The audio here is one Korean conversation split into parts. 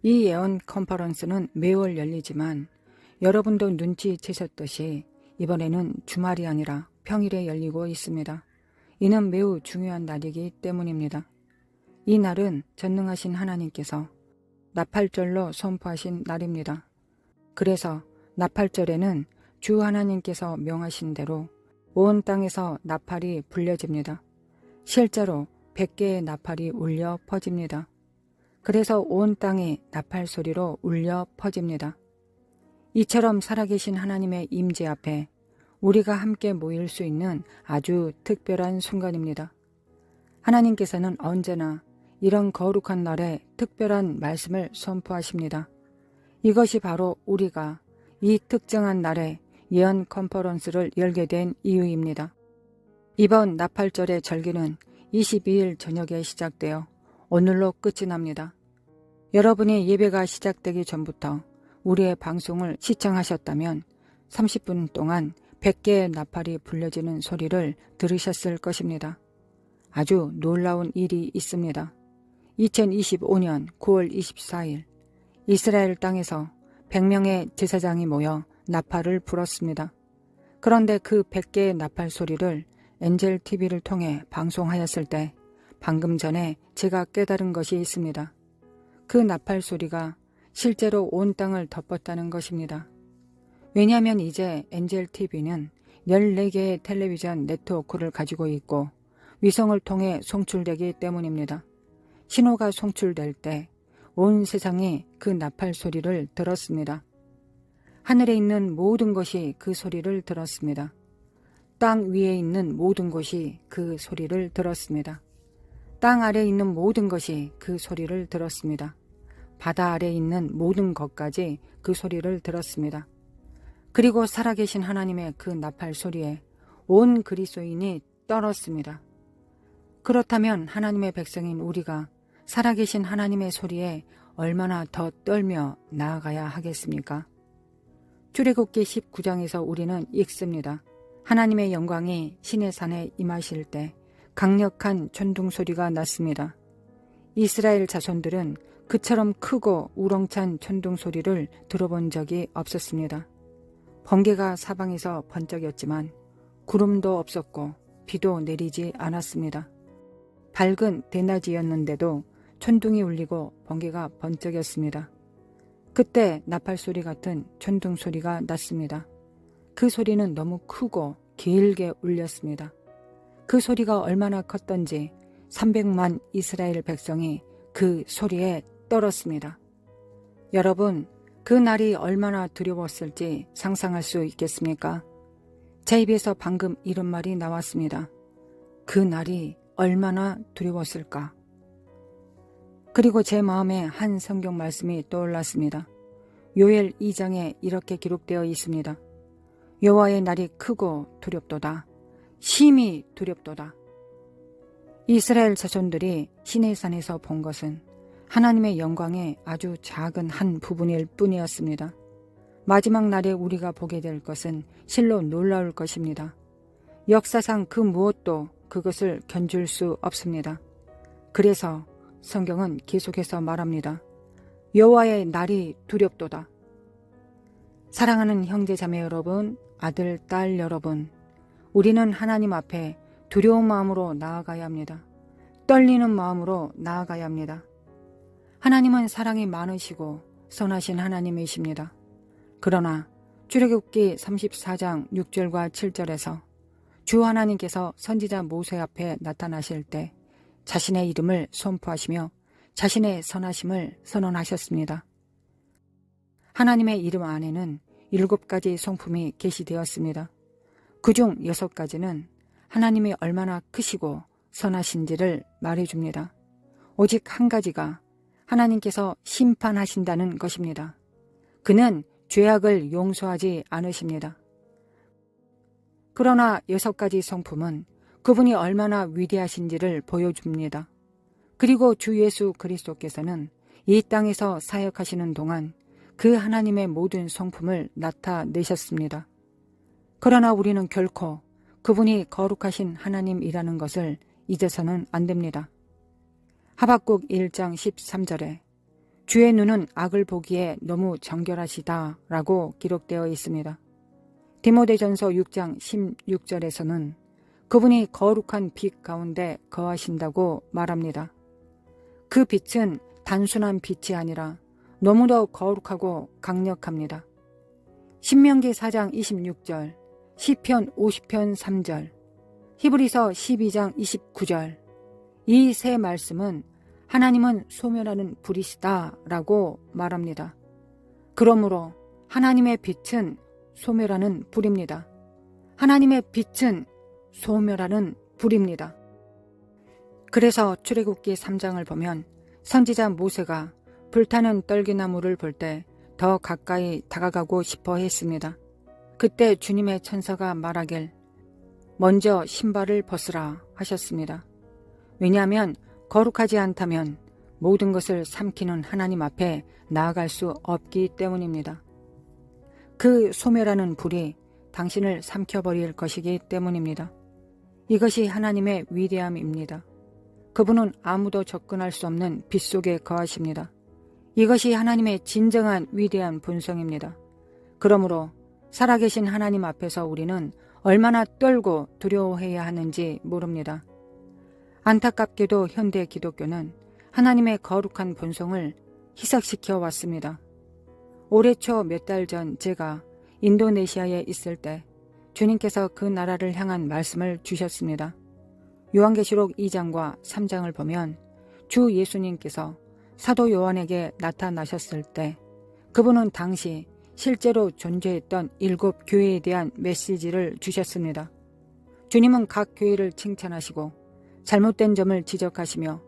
이 예언 컨퍼런스는 매월 열리지만 여러분도 눈치채셨듯이 이번에는 주말이 아니라 평일에 열리고 있습니다. 이는 매우 중요한 날이기 때문입니다. 이 날은 전능하신 하나님께서 나팔절로 선포하신 날입니다. 그래서 나팔절에는 주 하나님께서 명하신 대로 온 땅에서 나팔이 불려집니다. 실제로 100개의 나팔이 울려 퍼집니다. 그래서 온 땅이 나팔 소리로 울려 퍼집니다. 이처럼 살아계신 하나님의 임재 앞에 우리가 함께 모일 수 있는 아주 특별한 순간입니다. 하나님께서는 언제나 이런 거룩한 날에 특별한 말씀을 선포하십니다. 이것이 바로 우리가 이 특정한 날에 예언 컨퍼런스를 열게 된 이유입니다. 이번 나팔절의 절기는 22일 저녁에 시작되어 오늘로 끝이 납니다. 여러분이 예배가 시작되기 전부터 우리의 방송을 시청하셨다면 30분 동안 100개의 나팔이 불려지는 소리를 들으셨을 것입니다. 아주 놀라운 일이 있습니다. 2025년 9월 24일 이스라엘 땅에서 100명의 제사장이 모여 나팔을 불었습니다. 그런데 그 100개의 나팔 소리를 엔젤 TV를 통해 방송하였을 때 방금 전에 제가 깨달은 것이 있습니다. 그 나팔 소리가 실제로 온 땅을 덮었다는 것입니다. 왜냐하면 이제 엔젤 TV는 14개의 텔레비전 네트워크를 가지고 있고 위성을 통해 송출되기 때문입니다. 신호가 송출될 때 온 세상이 그 나팔 소리를 들었습니다. 하늘에 있는 모든 것이 그 소리를 들었습니다. 땅 위에 있는 모든 것이 그 소리를 들었습니다. 땅 아래에 있는 모든 것이 그 소리를 들었습니다. 바다 아래에 있는 모든 것까지 그 소리를 들었습니다. 그리고 살아계신 하나님의 그 나팔 소리에 온 그리스도인이 떨었습니다. 그렇다면 하나님의 백성인 우리가 살아계신 하나님의 소리에 얼마나 더 떨며 나아가야 하겠습니까? 출애굽기 19장에서 우리는 읽습니다. 하나님의 영광이 시내산에 임하실 때 강력한 천둥 소리가 났습니다. 이스라엘 자손들은 그처럼 크고 우렁찬 천둥 소리를 들어본 적이 없었습니다. 번개가 사방에서 번쩍였지만 구름도 없었고 비도 내리지 않았습니다. 밝은 대낮이었는데도 천둥이 울리고 번개가 번쩍였습니다. 그때 나팔 소리 같은 천둥 소리가 났습니다. 그 소리는 너무 크고 길게 울렸습니다. 그 소리가 얼마나 컸던지 300만 이스라엘 백성이 그 소리에 떨었습니다. 여러분, 그 날이 얼마나 두려웠을지 상상할 수 있겠습니까? 제 입에서 방금 이런 말이 나왔습니다. 그 날이 얼마나 두려웠을까? 그리고 제 마음에 한 성경 말씀이 떠올랐습니다. 요엘 2장에 이렇게 기록되어 있습니다. 여호와의 날이 크고 두렵도다. 심히 두렵도다. 이스라엘 자손들이 시내산에서 본 것은 하나님의 영광의 아주 작은 한 부분일 뿐이었습니다. 마지막 날에 우리가 보게 될 것은 실로 놀라울 것입니다. 역사상 그 무엇도 그것을 견줄 수 없습니다. 그래서 성경은 계속해서 말합니다. 여호와의 날이 두렵도다. 사랑하는 형제자매 여러분, 아들, 딸 여러분, 우리는 하나님 앞에 두려운 마음으로 나아가야 합니다. 떨리는 마음으로 나아가야 합니다. 하나님은 사랑이 많으시고 선하신 하나님이십니다. 그러나 출애굽기 34장 6절과 7절에서 주 하나님께서 선지자 모세 앞에 나타나실 때 자신의 이름을 선포하시며 자신의 선하심을 선언하셨습니다. 하나님의 이름 안에는 7가지 성품이 계시되었습니다. 그중 6가지는 하나님이 얼마나 크시고 선하신지를 말해줍니다. 오직 한 가지가 하나님께서 심판하신다는 것입니다. 그는 죄악을 용서하지 않으십니다. 그러나 6가지 성품은 그분이 얼마나 위대하신지를 보여줍니다. 그리고 주 예수 그리스도께서는 이 땅에서 사역하시는 동안 그 하나님의 모든 성품을 나타내셨습니다. 그러나 우리는 결코 그분이 거룩하신 하나님이라는 것을 잊어서는 안 됩니다. 하박국 1장 13절에 주의 눈은 악을 보기에 너무 정결하시다라고 기록되어 있습니다. 디모데전서 6장 16절에서는 그분이 거룩한 빛 가운데 거하신다고 말합니다. 그 빛은 단순한 빛이 아니라 너무도 거룩하고 강력합니다. 신명기 4장 26절, 시편 50편 3절, 히브리서 12장 29절, 이 세 말씀은 하나님은 소멸하는 불이시다라고 말합니다. 그러므로 하나님의 빛은 소멸하는 불입니다. 하나님의 빛은 소멸하는 불입니다. 그래서 출애굽기 3장을 보면 선지자 모세가 불타는 떨기나무를 볼 때 더 가까이 다가가고 싶어 했습니다. 그때 주님의 천사가 말하길 먼저 신발을 벗으라 하셨습니다. 왜냐하면 거룩하지 않다면 모든 것을 삼키는 하나님 앞에 나아갈 수 없기 때문입니다. 그 소멸하는 불이 당신을 삼켜버릴 것이기 때문입니다. 이것이 하나님의 위대함입니다. 그분은 아무도 접근할 수 없는 빛 속에 거하십니다. 이것이 하나님의 진정한 위대한 본성입니다. 그러므로 살아계신 하나님 앞에서 우리는 얼마나 떨고 두려워해야 하는지 모릅니다. 안타깝게도 현대 기독교는 하나님의 거룩한 본성을 희석시켜 왔습니다. 올해 초 몇 달 전 제가 인도네시아에 있을 때 주님께서 그 나라를 향한 말씀을 주셨습니다. 요한계시록 2장과 3장을 보면 주 예수님께서 사도 요한에게 나타나셨을 때 그분은 당시 실제로 존재했던 7 교회에 대한 메시지를 주셨습니다. 주님은 각 교회를 칭찬하시고 잘못된 점을 지적하시며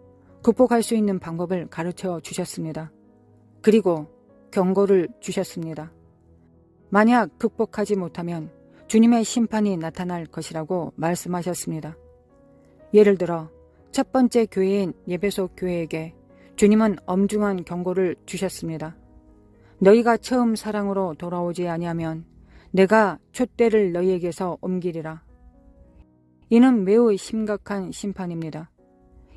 극복할 수 있는 방법을 가르쳐 주셨습니다. 그리고 경고를 주셨습니다. 만약 극복하지 못하면 주님의 심판이 나타날 것이라고 말씀하셨습니다. 예를 들어 첫 번째 교회인 예배소 교회에게 주님은 엄중한 경고를 주셨습니다. 너희가 처음 사랑으로 돌아오지 아니하면 내가 촛대를 너희에게서 옮기리라. 이는 매우 심각한 심판입니다.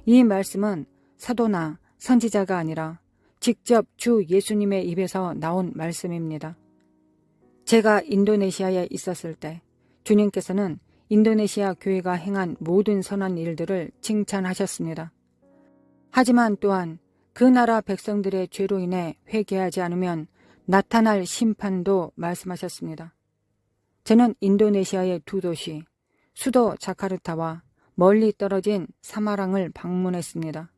이 말씀은 사도나 선지자가 아니라 직접 주 예수님의 입에서 나온 말씀입니다. 제가 인도네시아에 있었을 때 주님께서는 인도네시아 교회가 행한 모든 선한 일들을 칭찬하셨습니다. 하지만 또한 그 나라 백성들의 죄로 인해 회개하지 않으면 나타날 심판도 말씀하셨습니다. 저는 인도네시아의 2 도시, 수도 자카르타와 멀리 떨어진 사마랑을 방문했습니다.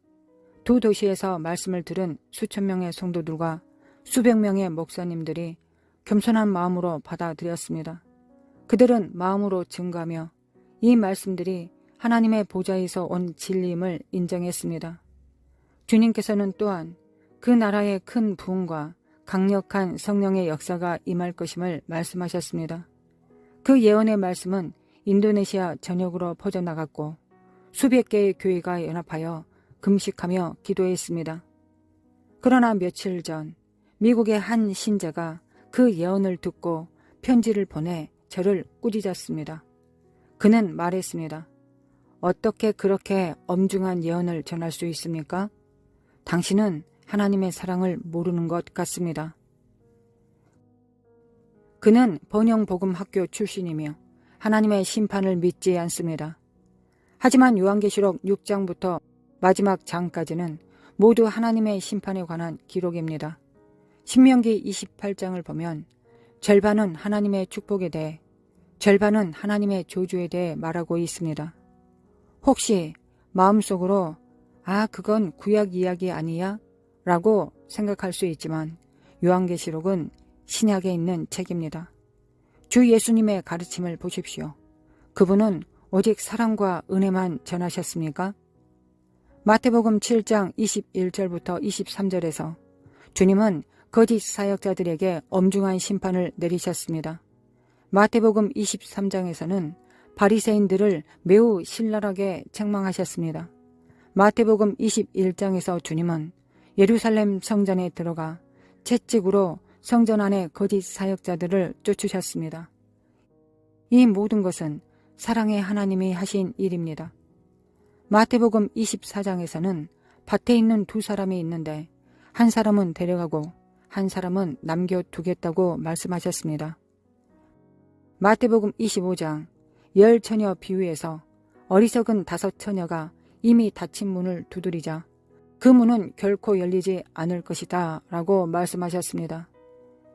2 도시에서 말씀을 들은 수천 명의 성도들과 수백 명의 목사님들이 겸손한 마음으로 받아들였습니다. 그들은 마음으로 증거하며 이 말씀들이 하나님의 보좌에서 온 진리임을 인정했습니다. 주님께서는 또한 그 나라의 큰 부흥과 강력한 성령의 역사가 임할 것임을 말씀하셨습니다. 그 예언의 말씀은 인도네시아 전역으로 퍼져나갔고 수백 개의 교회가 연합하여 금식하며 기도했습니다. 그러나 며칠 전 미국의 한 신자가 그 예언을 듣고 편지를 보내 저를 꾸짖었습니다. 그는 말했습니다. 어떻게 그렇게 엄중한 예언을 전할 수 있습니까? 당신은 하나님의 사랑을 모르는 것 같습니다. 그는 번영복음학교 출신이며 하나님의 심판을 믿지 않습니다. 하지만 요한계시록 6장부터 마지막 장까지는 모두 하나님의 심판에 관한 기록입니다. 신명기 28장을 보면 절반은 하나님의 축복에 대해, 절반은 하나님의 저주에 대해 말하고 있습니다. 혹시 마음속으로 그건 구약 이야기 아니야? 라고 생각할 수 있지만 요한계시록은 신약에 있는 책입니다. 주 예수님의 가르침을 보십시오. 그분은 오직 사랑과 은혜만 전하셨습니까? 마태복음 7장 21절부터 23절에서 주님은 거짓 사역자들에게 엄중한 심판을 내리셨습니다. 마태복음 23장에서는 바리새인들을 매우 신랄하게 책망하셨습니다. 마태복음 21장에서 주님은 예루살렘 성전에 들어가 채찍으로 성전 안에 거짓 사역자들을 쫓으셨습니다. 이 모든 것은 사랑의 하나님이 하신 일입니다. 마태복음 24장에서는 밭에 있는 2 사람이 있는데 한 사람은 데려가고 한 사람은 남겨두겠다고 말씀하셨습니다. 마태복음 25장 열 처녀 비유에서 어리석은 5 처녀가 이미 닫힌 문을 두드리자 그 문은 결코 열리지 않을 것이다 라고 말씀하셨습니다.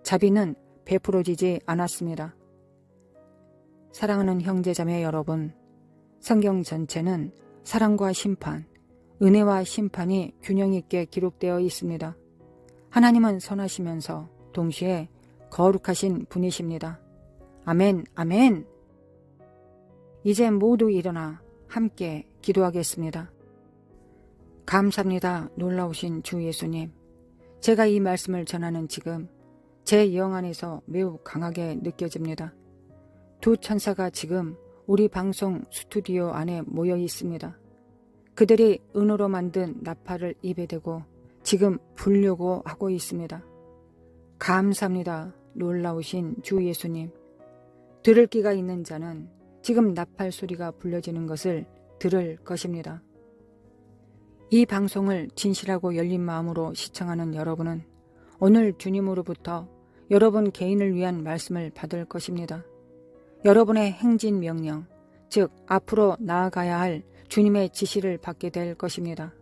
자비는 베풀어지지 않았습니다. 사랑하는 형제자매 여러분, 성경 전체는 사랑과 심판, 은혜와 심판이 균형 있게 기록되어 있습니다. 하나님은 선하시면서 동시에 거룩하신 분이십니다. 아멘, 아멘. 이제 모두 일어나 함께 기도하겠습니다. 감사합니다. 놀라우신 주 예수님. 제가 이 말씀을 전하는 지금 제 영 안에서 매우 강하게 느껴집니다. 2 천사가 지금 우리 방송 스튜디오 안에 모여 있습니다. 그들이 은으로 만든 나팔을 입에 대고 지금 불려고 하고 있습니다. 감사합니다. 놀라우신 주 예수님. 들을 귀가 있는 자는 지금 나팔 소리가 불려지는 것을 들을 것입니다. 이 방송을 진실하고 열린 마음으로 시청하는 여러분은 오늘 주님으로부터 여러분 개인을 위한 말씀을 받을 것입니다. 여러분의 행진 명령, 즉 앞으로 나아가야 할 주님의 지시를 받게 될 것입니다.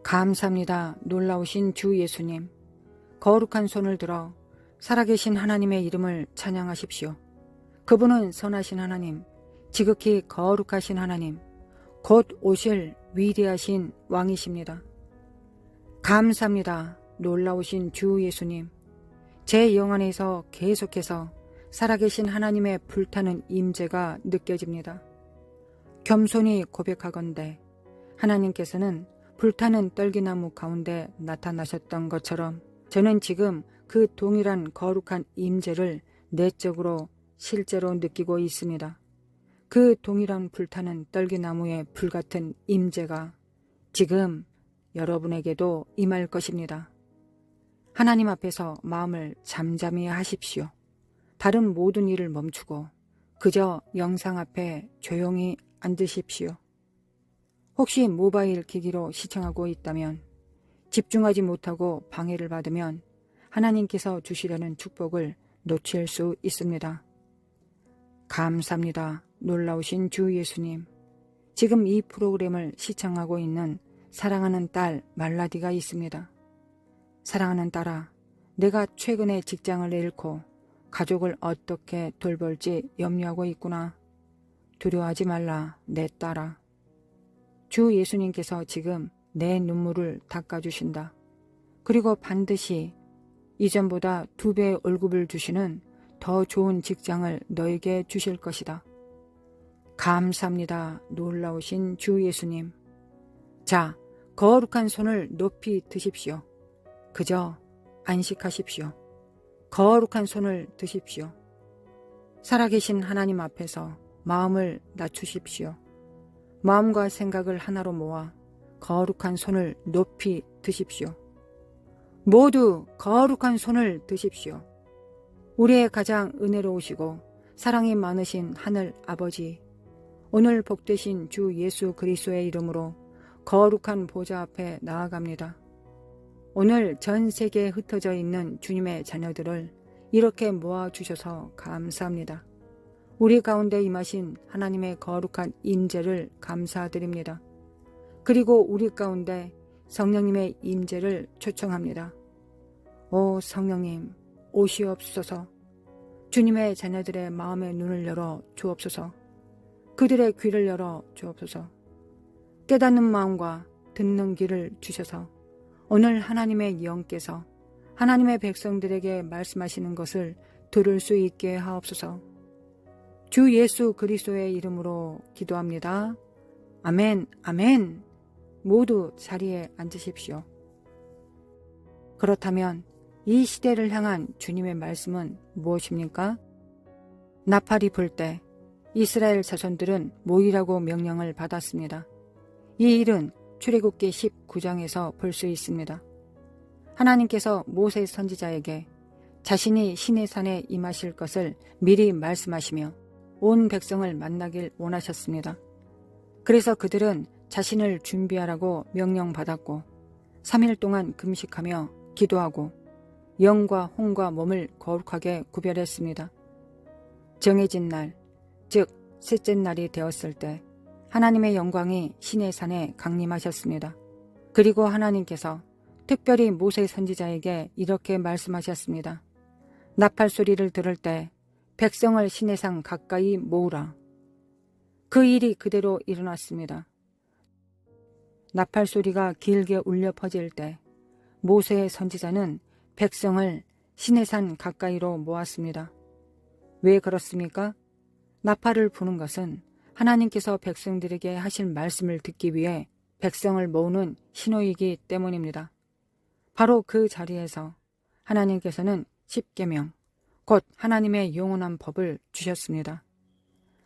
감사합니다. 놀라우신 주 예수님. 거룩한 손을 들어 살아계신 하나님의 이름을 찬양하십시오. 그분은 선하신 하나님, 지극히 거룩하신 하나님, 곧 오실 위대하신 왕이십니다. 감사합니다. 놀라우신 주 예수님. 제 영 안에서 계속해서 살아계신 하나님의 불타는 임재가 느껴집니다. 겸손히 고백하건대 하나님께서는 불타는 떨기나무 가운데 나타나셨던 것처럼 저는 지금 그 동일한 거룩한 임재를 내적으로 실제로 느끼고 있습니다. 그 동일한 불타는 떨기나무의 불같은 임재가 지금 여러분에게도 임할 것입니다. 하나님 앞에서 마음을 잠잠히 하십시오. 다른 모든 일을 멈추고 그저 영상 앞에 조용히 앉으십시오. 혹시 모바일 기기로 시청하고 있다면 집중하지 못하고 방해를 받으면 하나님께서 주시려는 축복을 놓칠 수 있습니다. 감사합니다. 놀라우신 주 예수님. 지금 이 프로그램을 시청하고 있는 사랑하는 딸 말라디가 있습니다. 사랑하는 딸아, 내가 최근에 직장을 잃고 가족을 어떻게 돌볼지 염려하고 있구나. 두려워하지 말라, 내 딸아. 주 예수님께서 지금 내 눈물을 닦아주신다. 그리고 반드시 이전보다 2배의 월급을 주시는 더 좋은 직장을 너에게 주실 것이다. 감사합니다. 놀라우신 주 예수님. 자, 거룩한 손을 높이 드십시오. 그저 안식하십시오. 거룩한 손을 드십시오. 살아계신 하나님 앞에서 마음을 낮추십시오. 마음과 생각을 하나로 모아 거룩한 손을 높이 드십시오. 모두 거룩한 손을 드십시오. 우리의 가장 은혜로우시고 사랑이 많으신 하늘 아버지, 오늘 복되신 주 예수 그리스도의 이름으로 거룩한 보좌 앞에 나아갑니다. 오늘 전 세계에 흩어져 있는 주님의 자녀들을 이렇게 모아주셔서 감사합니다. 우리 가운데 임하신 하나님의 거룩한 임재를 감사드립니다. 그리고 우리 가운데 성령님의 임재를 초청합니다. 오 성령님, 오시옵소서. 주님의 자녀들의 마음의 눈을 열어 주옵소서. 그들의 귀를 열어 주옵소서. 깨닫는 마음과 듣는 귀를 주셔서 오늘 하나님의 영께서 하나님의 백성들에게 말씀하시는 것을 들을 수 있게 하옵소서. 주 예수 그리스도의 이름으로 기도합니다. 아멘, 아멘. 모두 자리에 앉으십시오. 그렇다면 이 시대를 향한 주님의 말씀은 무엇입니까? 나팔이 불 때 이스라엘 자손들은 모이라고 명령을 받았습니다. 이 일은 출애굽기 19장에서 볼 수 있습니다. 하나님께서 모세 선지자에게 자신이 시내산에 임하실 것을 미리 말씀하시며 온 백성을 만나길 원하셨습니다. 그래서 그들은 자신을 준비하라고 명령받았고 3일 동안 금식하며 기도하고 영과 혼과 몸을 거룩하게 구별했습니다. 정해진 날, 즉 셋째 날이 되었을 때 하나님의 영광이 시내산에 강림하셨습니다. 그리고 하나님께서 특별히 모세 선지자에게 이렇게 말씀하셨습니다. 나팔 소리를 들을 때 백성을 시내산 가까이 모으라. 그 일이 그대로 일어났습니다. 나팔 소리가 길게 울려 퍼질 때 모세의 선지자는 백성을 시내산 가까이로 모았습니다. 왜 그렇습니까? 나팔을 부는 것은 하나님께서 백성들에게 하실 말씀을 듣기 위해 백성을 모으는 신호이기 때문입니다. 바로 그 자리에서 하나님께서는 십계명, 곧 하나님의 영원한 법을 주셨습니다.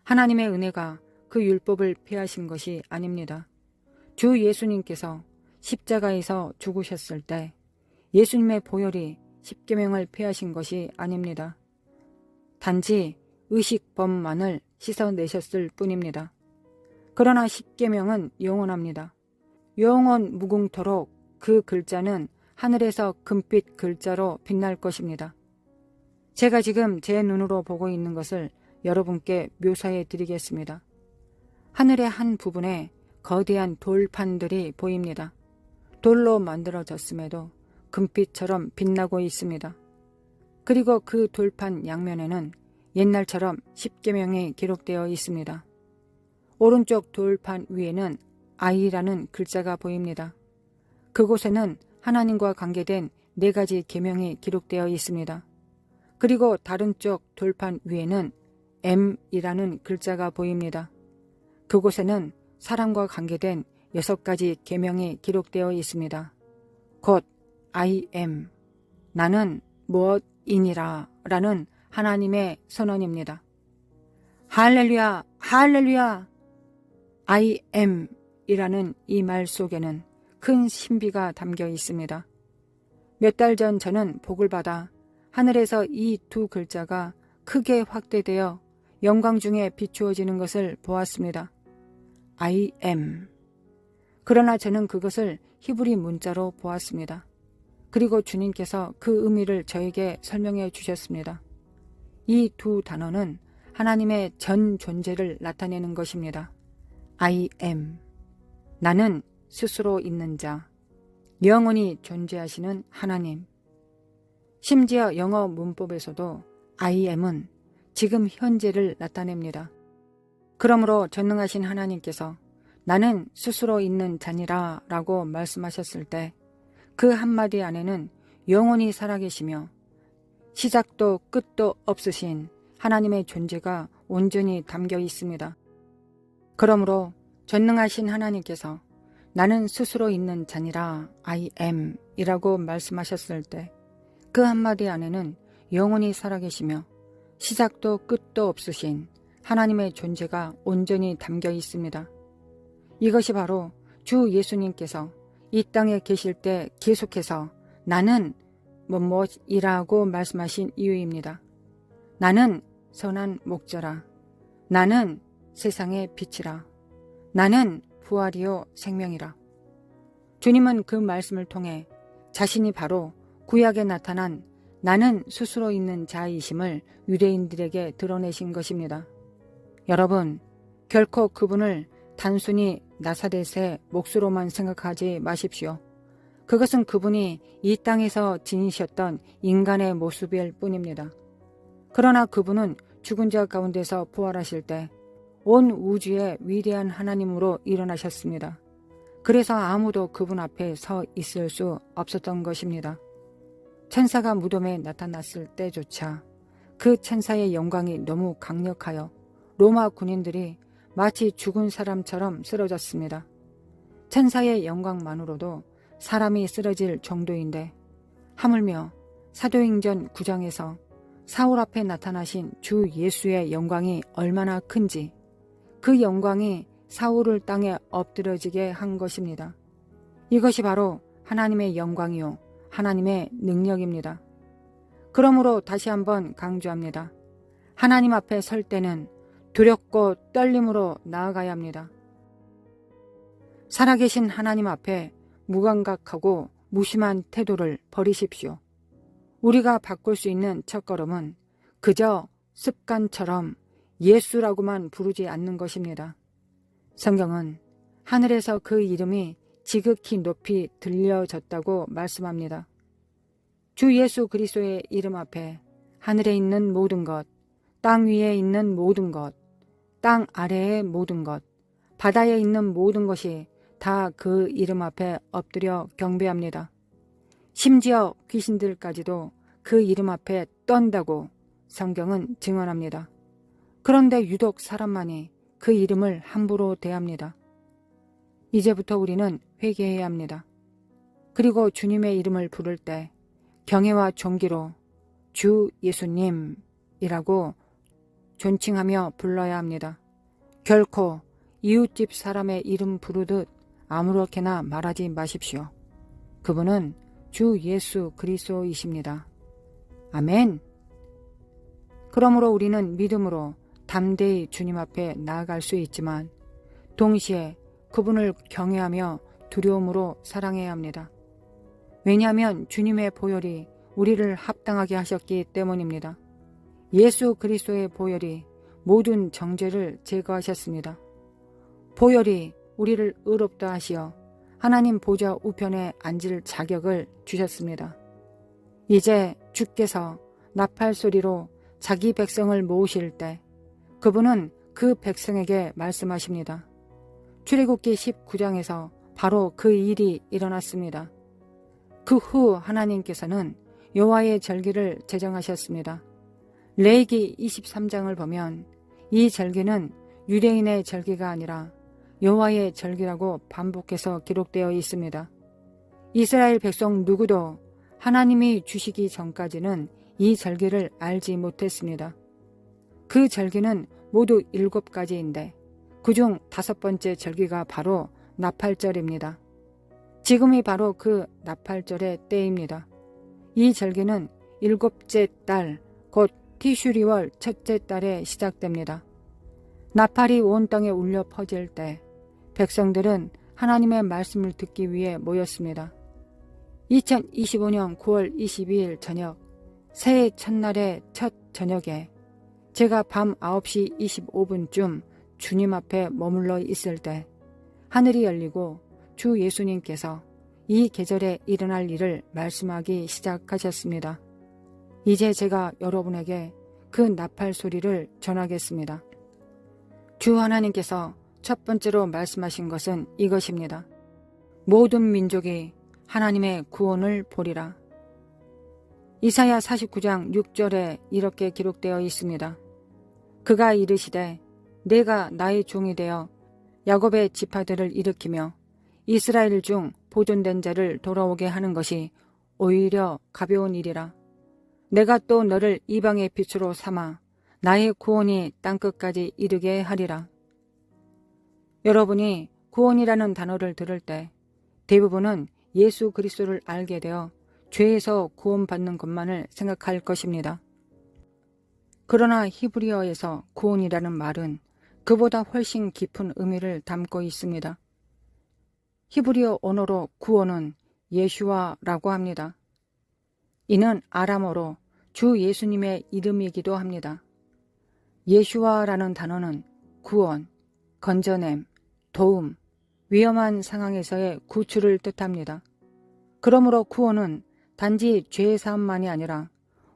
하나님의 은혜가 그 율법을 폐하신 것이 아닙니다. 주 예수님께서 십자가에서 죽으셨을 때 예수님의 보혈이 십계명을 폐하신 것이 아닙니다. 단지 의식법만을 씻어내셨을 뿐입니다. 그러나 십계명은 영원합니다. 영원 무궁토록 그 글자는 하늘에서 금빛 글자로 빛날 것입니다. 제가 지금 제 눈으로 보고 있는 것을 여러분께 묘사해 드리겠습니다. 하늘의 한 부분에 거대한 돌판들이 보입니다. 돌로 만들어졌음에도 금빛처럼 빛나고 있습니다. 그리고 그 돌판 양면에는 옛날처럼 십계명이 기록되어 있습니다. 오른쪽 돌판 위에는 I라는 글자가 보입니다. 그곳에는 하나님과 관계된 4가지 계명이 기록되어 있습니다. 그리고 다른 쪽 돌판 위에는 M이라는 글자가 보입니다. 그곳에는 사람과 관계된 6가지 계명이 기록되어 있습니다. 곧 I am, 나는 무엇이니라 라는 하나님의 선언입니다. 할렐루야, 할렐루야! I am 이라는 이 말 속에는 큰 신비가 담겨 있습니다. 몇 달 전 저는 복을 받아 하늘에서 이 2 글자가 크게 확대되어 영광 중에 비추어지는 것을 보았습니다. I am. 그러나 저는 그것을 히브리 문자로 보았습니다. 그리고 주님께서 그 의미를 저에게 설명해 주셨습니다. 이 2 단어는 하나님의 전 존재를 나타내는 것입니다. I am. 나는 스스로 있는 자, 영원히 존재하시는 하나님. 심지어 영어 문법에서도 I am은 지금 현재를 나타냅니다. 그러므로 전능하신 하나님께서 나는 스스로 있는 자니라 라고 말씀하셨을 때 그 한마디 안에는 영원히 살아계시며 시작도 끝도 없으신 하나님의 존재가 온전히 담겨 있습니다. 그러므로 전능하신 하나님께서 나는 스스로 있는 자니라 I am 이라고 말씀하셨을 때 그 한마디 안에는 영원히 살아계시며 시작도 끝도 없으신 하나님의 존재가 온전히 담겨 있습니다. 이것이 바로 주 예수님께서 이 땅에 계실 때 계속해서 나는 뭐뭐이라고 말씀하신 이유입니다. 나는 선한 목자라. 나는 세상의 빛이라. 나는 부활이요 생명이라. 주님은 그 말씀을 통해 자신이 바로 구약에 나타난 나는 스스로 있는 자이심을 유대인들에게 드러내신 것입니다. 여러분, 결코 그분을 단순히 나사렛의 몫으로만 생각하지 마십시오. 그것은 그분이 이 땅에서 지니셨던 인간의 모습일 뿐입니다. 그러나 그분은 죽은 자 가운데서 부활하실 때 온 우주의 위대한 하나님으로 일어나셨습니다. 그래서 아무도 그분 앞에 서 있을 수 없었던 것입니다. 천사가 무덤에 나타났을 때조차 그 천사의 영광이 너무 강력하여 로마 군인들이 마치 죽은 사람처럼 쓰러졌습니다. 천사의 영광만으로도 사람이 쓰러질 정도인데 하물며 사도행전 9장에서 사울 앞에 나타나신 주 예수의 영광이 얼마나 큰지 그 영광이 사울을 땅에 엎드러지게 한 것입니다. 이것이 바로 하나님의 영광이요 하나님의 능력입니다. 그러므로 다시 한번 강조합니다. 하나님 앞에 설 때는 두렵고 떨림으로 나아가야 합니다. 살아계신 하나님 앞에 무감각하고 무심한 태도를 버리십시오. 우리가 바꿀 수 있는 첫걸음은 그저 습관처럼 예수라고만 부르지 않는 것입니다. 성경은 하늘에서 그 이름이 지극히 높이 들려졌다고 말씀합니다. 주 예수 그리스도의 이름 앞에 하늘에 있는 모든 것, 땅 위에 있는 모든 것, 땅 아래의 모든 것, 바다에 있는 모든 것이 다 그 이름 앞에 엎드려 경배합니다. 심지어 귀신들까지도 그 이름 앞에 떤다고 성경은 증언합니다. 그런데 유독 사람만이 그 이름을 함부로 대합니다. 이제부터 우리는 회개해야 합니다. 그리고 주님의 이름을 부를 때 경애와 존귀로 주 예수님이라고 존칭하며 불러야 합니다. 결코 이웃집 사람의 이름 부르듯 아무렇게나 말하지 마십시오. 그분은 주 예수 그리스도이십니다. 아멘. 그러므로 우리는 믿음으로 담대히 주님 앞에 나아갈 수 있지만 동시에 그분을 경외하며 두려움으로 사랑해야 합니다. 왜냐하면 주님의 보혈이 우리를 합당하게 하셨기 때문입니다. 예수 그리스도의 보혈이 모든 정죄를 제거하셨습니다. 보혈이 우리를 의롭다 하시어 하나님 보좌 우편에 앉을 자격을 주셨습니다. 이제 주께서 나팔 소리로 자기 백성을 모으실 때 그분은 그 백성에게 말씀하십니다. 출애굽기 19장에서 바로 그 일이 일어났습니다. 그 후 하나님께서는 여호와의 절기를 제정하셨습니다. 레위기 23장을 보면 이 절기는 유대인의 절기가 아니라 여호와의 절기라고 반복해서 기록되어 있습니다. 이스라엘 백성 누구도 하나님이 주시기 전까지는 이 절기를 알지 못했습니다. 그 절기는 모두 7가지인데 그중 5번째 절기가 바로 나팔절입니다. 지금이 바로 그 나팔절의 때입니다. 이 절기는 7째 달, 곧 티슈리월 첫째 달에 시작됩니다. 나팔이 온 땅에 울려 퍼질 때 백성들은 하나님의 말씀을 듣기 위해 모였습니다. 2025년 9월 22일 저녁, 새해 첫날의 첫 저녁에 제가 밤 9시 25분쯤 주님 앞에 머물러 있을 때 하늘이 열리고 주 예수님께서 이 계절에 일어날 일을 말씀하기 시작하셨습니다. 이제 제가 여러분에게 그 나팔 소리를 전하겠습니다. 주 하나님께서 첫 번째로 말씀하신 것은 이것입니다. 모든 민족이 하나님의 구원을 보리라. 이사야 49장 6절에 이렇게 기록되어 있습니다. 그가 이르시되 내가 나의 종이 되어 야곱의 지파들을 일으키며 이스라엘 중 보존된 자를 돌아오게 하는 것이 오히려 가벼운 일이라. 내가 또 너를 이방의 빛으로 삼아 나의 구원이 땅끝까지 이르게 하리라. 여러분이 구원이라는 단어를 들을 때 대부분은 예수 그리스도를 알게 되어 죄에서 구원받는 것만을 생각할 것입니다. 그러나 히브리어에서 구원이라는 말은 그보다 훨씬 깊은 의미를 담고 있습니다. 히브리어 언어로 구원은 예슈아라고 합니다. 이는 아람어로 주 예수님의 이름이기도 합니다. 예슈아라는 단어는 구원, 건져냄, 도움, 위험한 상황에서의 구출을 뜻합니다. 그러므로 구원은 단지 죄 사함만이 아니라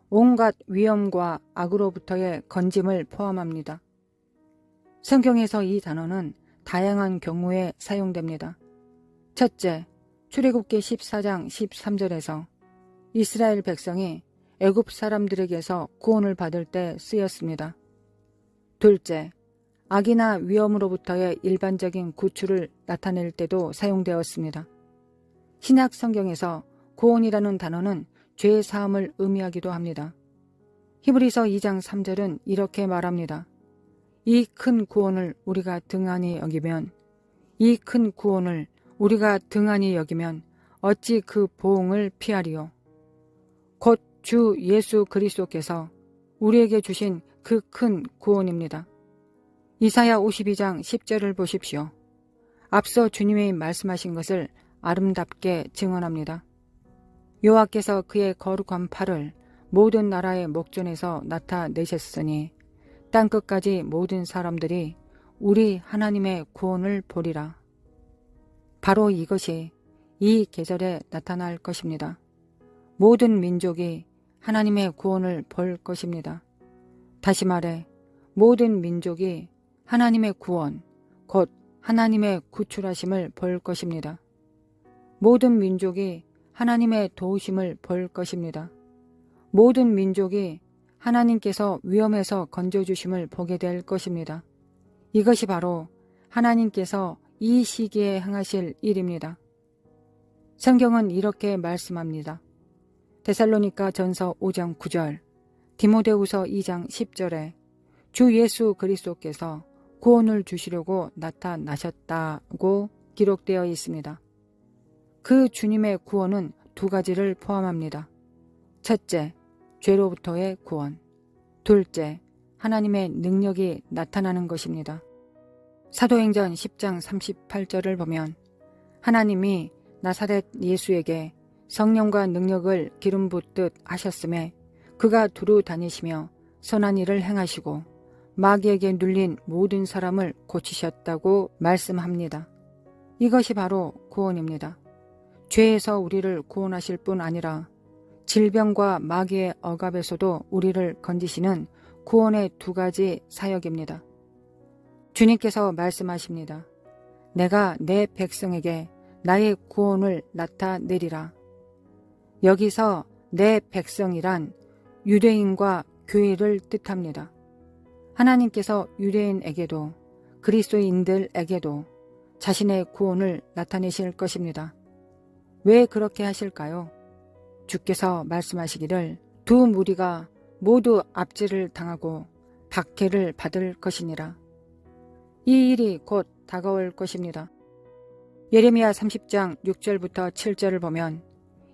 온갖 위험과 악으로부터의 건짐을 포함합니다. 성경에서 이 단어는 다양한 경우에 사용됩니다. 첫째, 출애굽기 14장 13절에서 이스라엘 백성이 애굽 사람들에게서 구원을 받을 때 쓰였습니다. 둘째, 악이나 위험으로부터의 일반적인 구출을 나타낼 때도 사용되었습니다. 신약 성경에서 구원이라는 단어는 죄 사함을 의미하기도 합니다. 히브리서 2장 3절은 이렇게 말합니다. 이 큰 구원을 우리가 등한히 여기면 어찌 그 보응을 피하리요. 곧 주 예수 그리스도께서 우리에게 주신 그 큰 구원입니다. 이사야 52장 10절을 보십시오. 앞서 주님이 말씀하신 것을 아름답게 증언합니다. 여호와께서 그의 거룩한 팔을 모든 나라의 목전에서 나타내셨으니 땅끝까지 모든 사람들이 우리 하나님의 구원을 보리라. 바로 이것이 이 계절에 나타날 것입니다. 모든 민족이 하나님의 구원을 볼 것입니다. 다시 말해 모든 민족이 하나님의 구원, 곧 하나님의 구출하심을 볼 것입니다. 모든 민족이 하나님의 도우심을 볼 것입니다. 모든 민족이 하나님께서 위험에서 건져주심을 보게 될 것입니다. 이것이 바로 하나님께서 이 시기에 행하실 일입니다. 성경은 이렇게 말씀합니다. 데살로니가 전서 5장 9절, 디모데후서 2장 10절에 주 예수 그리스도께서 구원을 주시려고 나타나셨다고 기록되어 있습니다. 그 주님의 구원은 두 가지를 포함합니다. 첫째, 죄로부터의 구원. 둘째, 하나님의 능력이 나타나는 것입니다. 사도행전 10장 38절을 보면 하나님이 나사렛 예수에게 성령과 능력을 기름 붓듯 하셨음에 그가 두루 다니시며 선한 일을 행하시고 마귀에게 눌린 모든 사람을 고치셨다고 말씀합니다. 이것이 바로 구원입니다. 죄에서 우리를 구원하실 뿐 아니라 질병과 마귀의 억압에서도 우리를 건지시는 구원의 두 가지 사역입니다. 주님께서 말씀하십니다. 내가 내 백성에게 나의 구원을 나타내리라. 여기서 내 백성이란 유대인과 교회를 뜻합니다. 하나님께서 유대인에게도 그리스도인들에게도 자신의 구원을 나타내실 것입니다. 왜 그렇게 하실까요? 주께서 말씀하시기를 두 무리가 모두 압제를 당하고 박해를 받을 것이니라. 이 일이 곧 다가올 것입니다. 예레미야 30장 6절부터 7절을 보면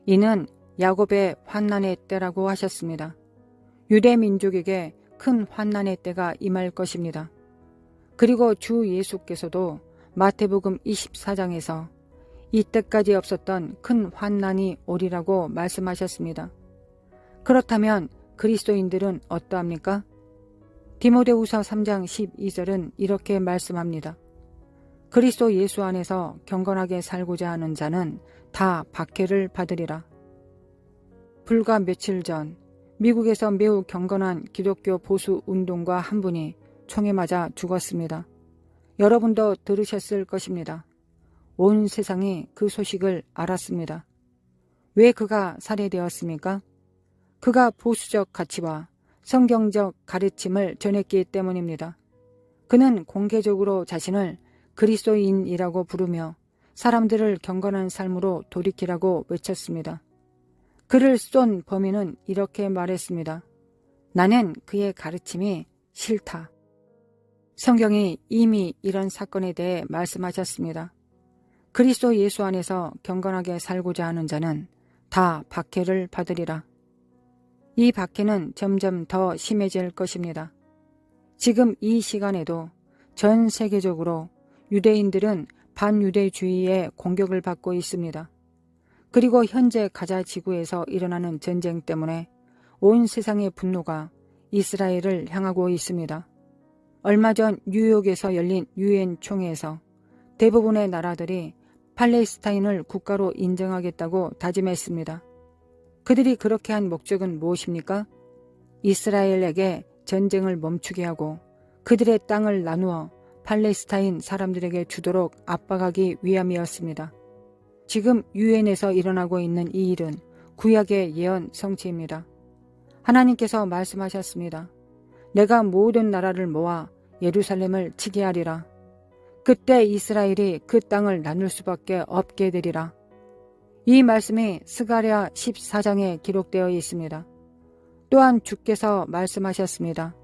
이는 야곱의 환난의 때라고 하셨습니다. 유대 민족에게 큰 환난의 때가 임할 것입니다. 그리고 주 예수께서도 마태복음 24장에서 이때까지 없었던 큰 환난이 오리라고 말씀하셨습니다. 그렇다면 그리스도인들은 어떠합니까? 디모데후서 3장 12절은 이렇게 말씀합니다. 그리스도 예수 안에서 경건하게 살고자 하는 자는 다 박해를 받으리라. 불과 며칠 전 미국에서 매우 경건한 기독교 보수 운동가 한 분이 총에 맞아 죽었습니다. 여러분도 들으셨을 것입니다. 온 세상이 그 소식을 알았습니다. 왜 그가 살해되었습니까? 그가 보수적 가치와 성경적 가르침을 전했기 때문입니다. 그는 공개적으로 자신을 그리스도인이라고 부르며 사람들을 경건한 삶으로 돌이키라고 외쳤습니다. 그를 쏜 범인은 이렇게 말했습니다. 나는 그의 가르침이 싫다. 성경이 이미 이런 사건에 대해 말씀하셨습니다. 그리스도 예수 안에서 경건하게 살고자 하는 자는 다 박해를 받으리라. 이 박해는 점점 더 심해질 것입니다. 지금 이 시간에도 전 세계적으로 유대인들은 반유대주의의 공격을 받고 있습니다. 그리고 현재 가자 지구에서 일어나는 전쟁 때문에 온 세상의 분노가 이스라엘을 향하고 있습니다. 얼마 전 뉴욕에서 열린 유엔 총회에서 대부분의 나라들이 팔레스타인을 국가로 인정하겠다고 다짐했습니다. 그들이 그렇게 한 목적은 무엇입니까? 이스라엘에게 전쟁을 멈추게 하고 그들의 땅을 나누어 팔레스타인 사람들에게 주도록 압박하기 위함이었습니다. 지금 유엔에서 일어나고 있는 이 일은 구약의 예언 성취입니다. 하나님께서 말씀하셨습니다. 내가 모든 나라를 모아 예루살렘을 치게 하리라. 그때 이스라엘이 그 땅을 나눌 수밖에 없게 되리라. 이 말씀이 스가랴 14장에 기록되어 있습니다. 또한 주께서 말씀하셨습니다.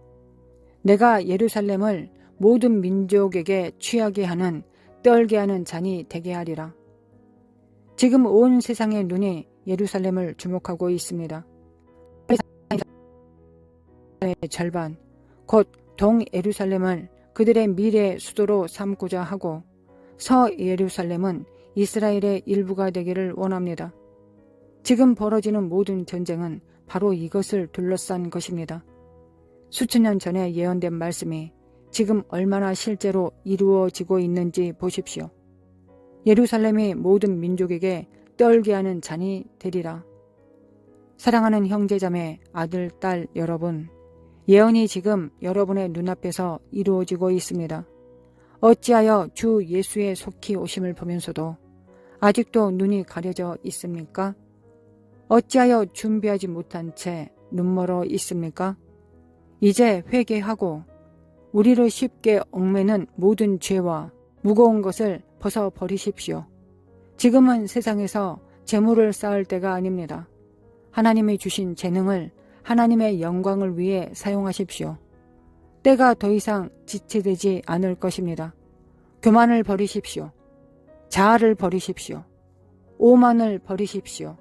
내가 예루살렘을 모든 민족에게 취하게 하는 떨게 하는 잔이 되게 하리라. 지금 온 세상의 눈이 예루살렘을 주목하고 있습니다. 절반, 곧 동예루살렘을 그들의 미래의 수도로 삼고자 하고 서예루살렘은 이스라엘의 일부가 되기를 원합니다. 지금 벌어지는 모든 전쟁은 바로 이것을 둘러싼 것입니다. 수천 년 전에 예언된 말씀이 지금 얼마나 실제로 이루어지고 있는지 보십시오. 예루살렘이 모든 민족에게 떨게 하는 잔이 되리라. 사랑하는 형제자매, 아들, 딸 여러분, 예언이 지금 여러분의 눈앞에서 이루어지고 있습니다. 어찌하여 주 예수의 속히 오심을 보면서도 아직도 눈이 가려져 있습니까? 어찌하여 준비하지 못한 채 눈멀어 있습니까? 이제 회개하고 우리를 쉽게 얽매는 모든 죄와 무거운 것을 벗어버리십시오. 지금은 세상에서 재물을 쌓을 때가 아닙니다. 하나님이 주신 재능을 하나님의 영광을 위해 사용하십시오. 때가 더 이상 지체되지 않을 것입니다. 교만을 버리십시오. 자아를 버리십시오. 오만을 버리십시오.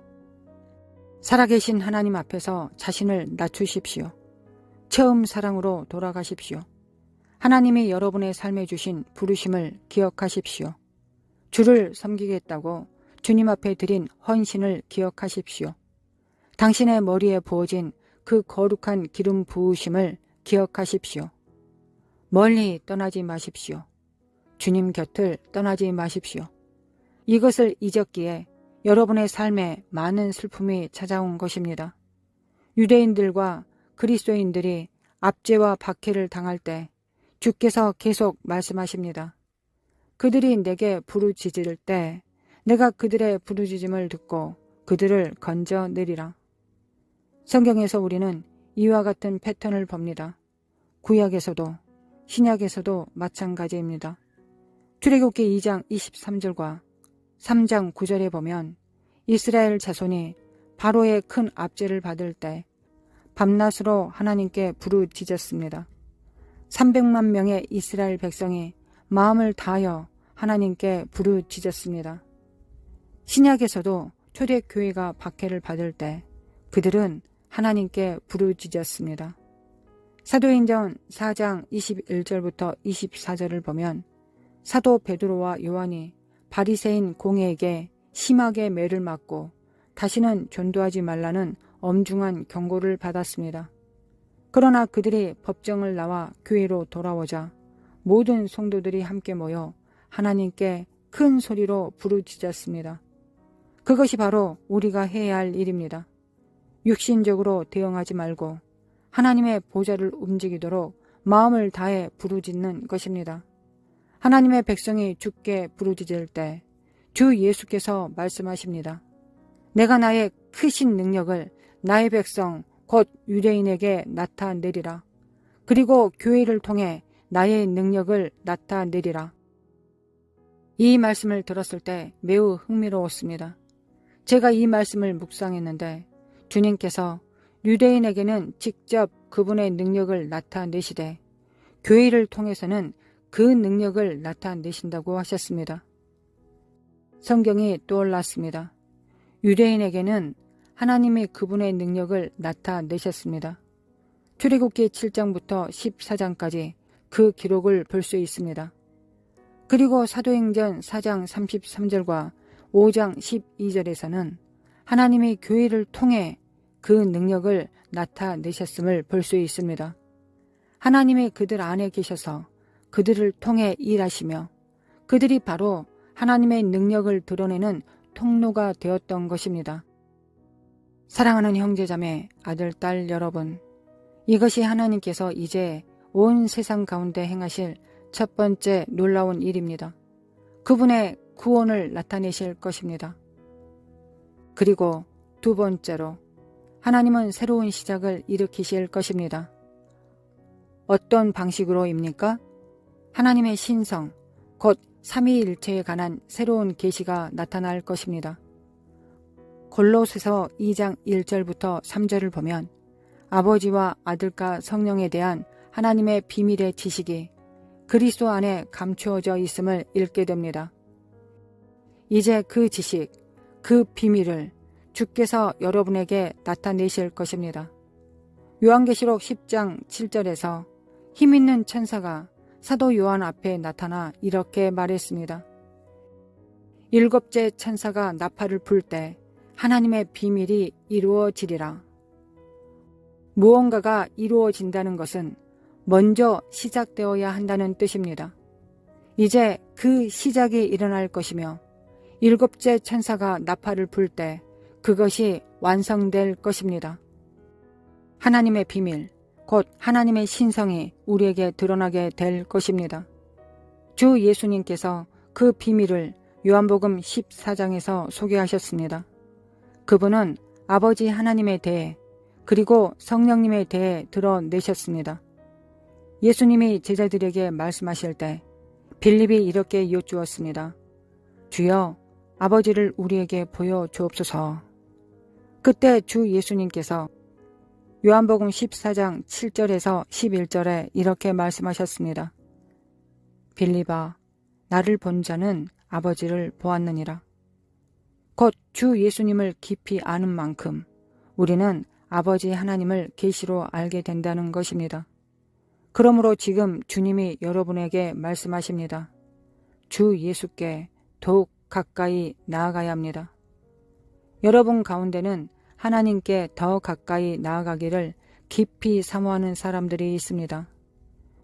살아계신 하나님 앞에서 자신을 낮추십시오. 처음 사랑으로 돌아가십시오. 하나님이 여러분의 삶에 주신 부르심을 기억하십시오. 주를 섬기겠다고 주님 앞에 드린 헌신을 기억하십시오. 당신의 머리에 부어진 그 거룩한 기름 부으심을 기억하십시오. 멀리 떠나지 마십시오. 주님 곁을 떠나지 마십시오. 이것을 잊었기에 여러분의 삶에 많은 슬픔이 찾아온 것입니다. 유대인들과 그리스도인들이 압제와 박해를 당할 때 주께서 계속 말씀하십니다. 그들이 내게 부르짖을 때 내가 그들의 부르짖음을 듣고 그들을 건져내리라. 성경에서 우리는 이와 같은 패턴을 봅니다. 구약에서도 신약에서도 마찬가지입니다. 출애굽기 2장 23절과 3장 9절에 보면 이스라엘 자손이 바로의 큰 압제를 받을 때 밤낮으로 하나님께 부르짖었습니다. 300만 명의 이스라엘 백성이 마음을 다하여 하나님께 부르짖었습니다. 신약에서도 초대교회가 박해를 받을 때 그들은 하나님께 부르짖었습니다. 사도행전 4장 21절부터 24절을 보면 사도 베드로와 요한이 바리새인 공회에게 심하게 매를 맞고 다시는 전도하지 말라는 엄중한 경고를 받았습니다. 그러나 그들이 법정을 나와 교회로 돌아오자 모든 성도들이 함께 모여 하나님께 큰 소리로 부르짖었습니다. 그것이 바로 우리가 해야 할 일입니다. 육신적으로 대응하지 말고 하나님의 보좌를 움직이도록 마음을 다해 부르짖는 것입니다. 하나님의 백성이 주께 부르짖을 때 주 예수께서 말씀하십니다. 내가 나의 크신 능력을 나의 백성 곧 유대인에게 나타내리라. 그리고 교회를 통해 나의 능력을 나타내리라. 이 말씀을 들었을 때 매우 흥미로웠습니다. 제가 이 말씀을 묵상했는데 주님께서 유대인에게는 직접 그분의 능력을 나타내시되 교회를 통해서는 그 능력을 나타내신다고 하셨습니다. 성경이 떠올랐습니다. 유대인에게는 하나님이 그분의 능력을 나타내셨습니다. 출애굽기 7장부터 14장까지 그 기록을 볼 수 있습니다. 그리고 사도행전 4장 33절과 5장 12절에서는 하나님이 교회를 통해 그 능력을 나타내셨음을 볼 수 있습니다. 하나님이 그들 안에 계셔서 그들을 통해 일하시며 그들이 바로 하나님의 능력을 드러내는 통로가 되었던 것입니다. 사랑하는 형제자매, 아들, 딸 여러분, 이것이 하나님께서 이제 온 세상 가운데 행하실 첫 번째 놀라운 일입니다. 그분의 구원을 나타내실 것입니다. 그리고 두 번째로 하나님은 새로운 시작을 일으키실 것입니다. 어떤 방식으로입니까? 하나님의 신성, 곧 삼위일체에 관한 새로운 계시가 나타날 것입니다. 골로새서 2장 1절부터 3절을 보면 아버지와 아들과 성령에 대한 하나님의 비밀의 지식이 그리스도 안에 감추어져 있음을 읽게 됩니다. 이제 그 지식, 그 비밀을 주께서 여러분에게 나타내실 것입니다. 요한계시록 10장 7절에서 힘있는 천사가 사도 요한 앞에 나타나 이렇게 말했습니다. 일곱째 천사가 나팔을 불 때 하나님의 비밀이 이루어지리라. 무언가가 이루어진다는 것은 먼저 시작되어야 한다는 뜻입니다. 이제 그 시작이 일어날 것이며 일곱째 천사가 나팔을 불 때 그것이 완성될 것입니다. 하나님의 비밀, 곧 하나님의 신성이 우리에게 드러나게 될 것입니다. 주 예수님께서 그 비밀을 요한복음 14장에서 소개하셨습니다. 그분은 아버지 하나님에 대해 그리고 성령님에 대해 드러내셨습니다. 예수님이 제자들에게 말씀하실 때 빌립이 이렇게 여쭈었습니다. 주여, 아버지를 우리에게 보여주옵소서. 그때 주 예수님께서 요한복음 14장 7절에서 11절에 이렇게 말씀하셨습니다. 빌립아, 나를 본 자는 아버지를 보았느니라. 곧 주 예수님을 깊이 아는 만큼 우리는 아버지 하나님을 계시로 알게 된다는 것입니다. 그러므로 지금 주님이 여러분에게 말씀하십니다. 주 예수께 더욱 가까이 나아가야 합니다. 여러분 가운데는 하나님께 더 가까이 나아가기를 깊이 사모하는 사람들이 있습니다.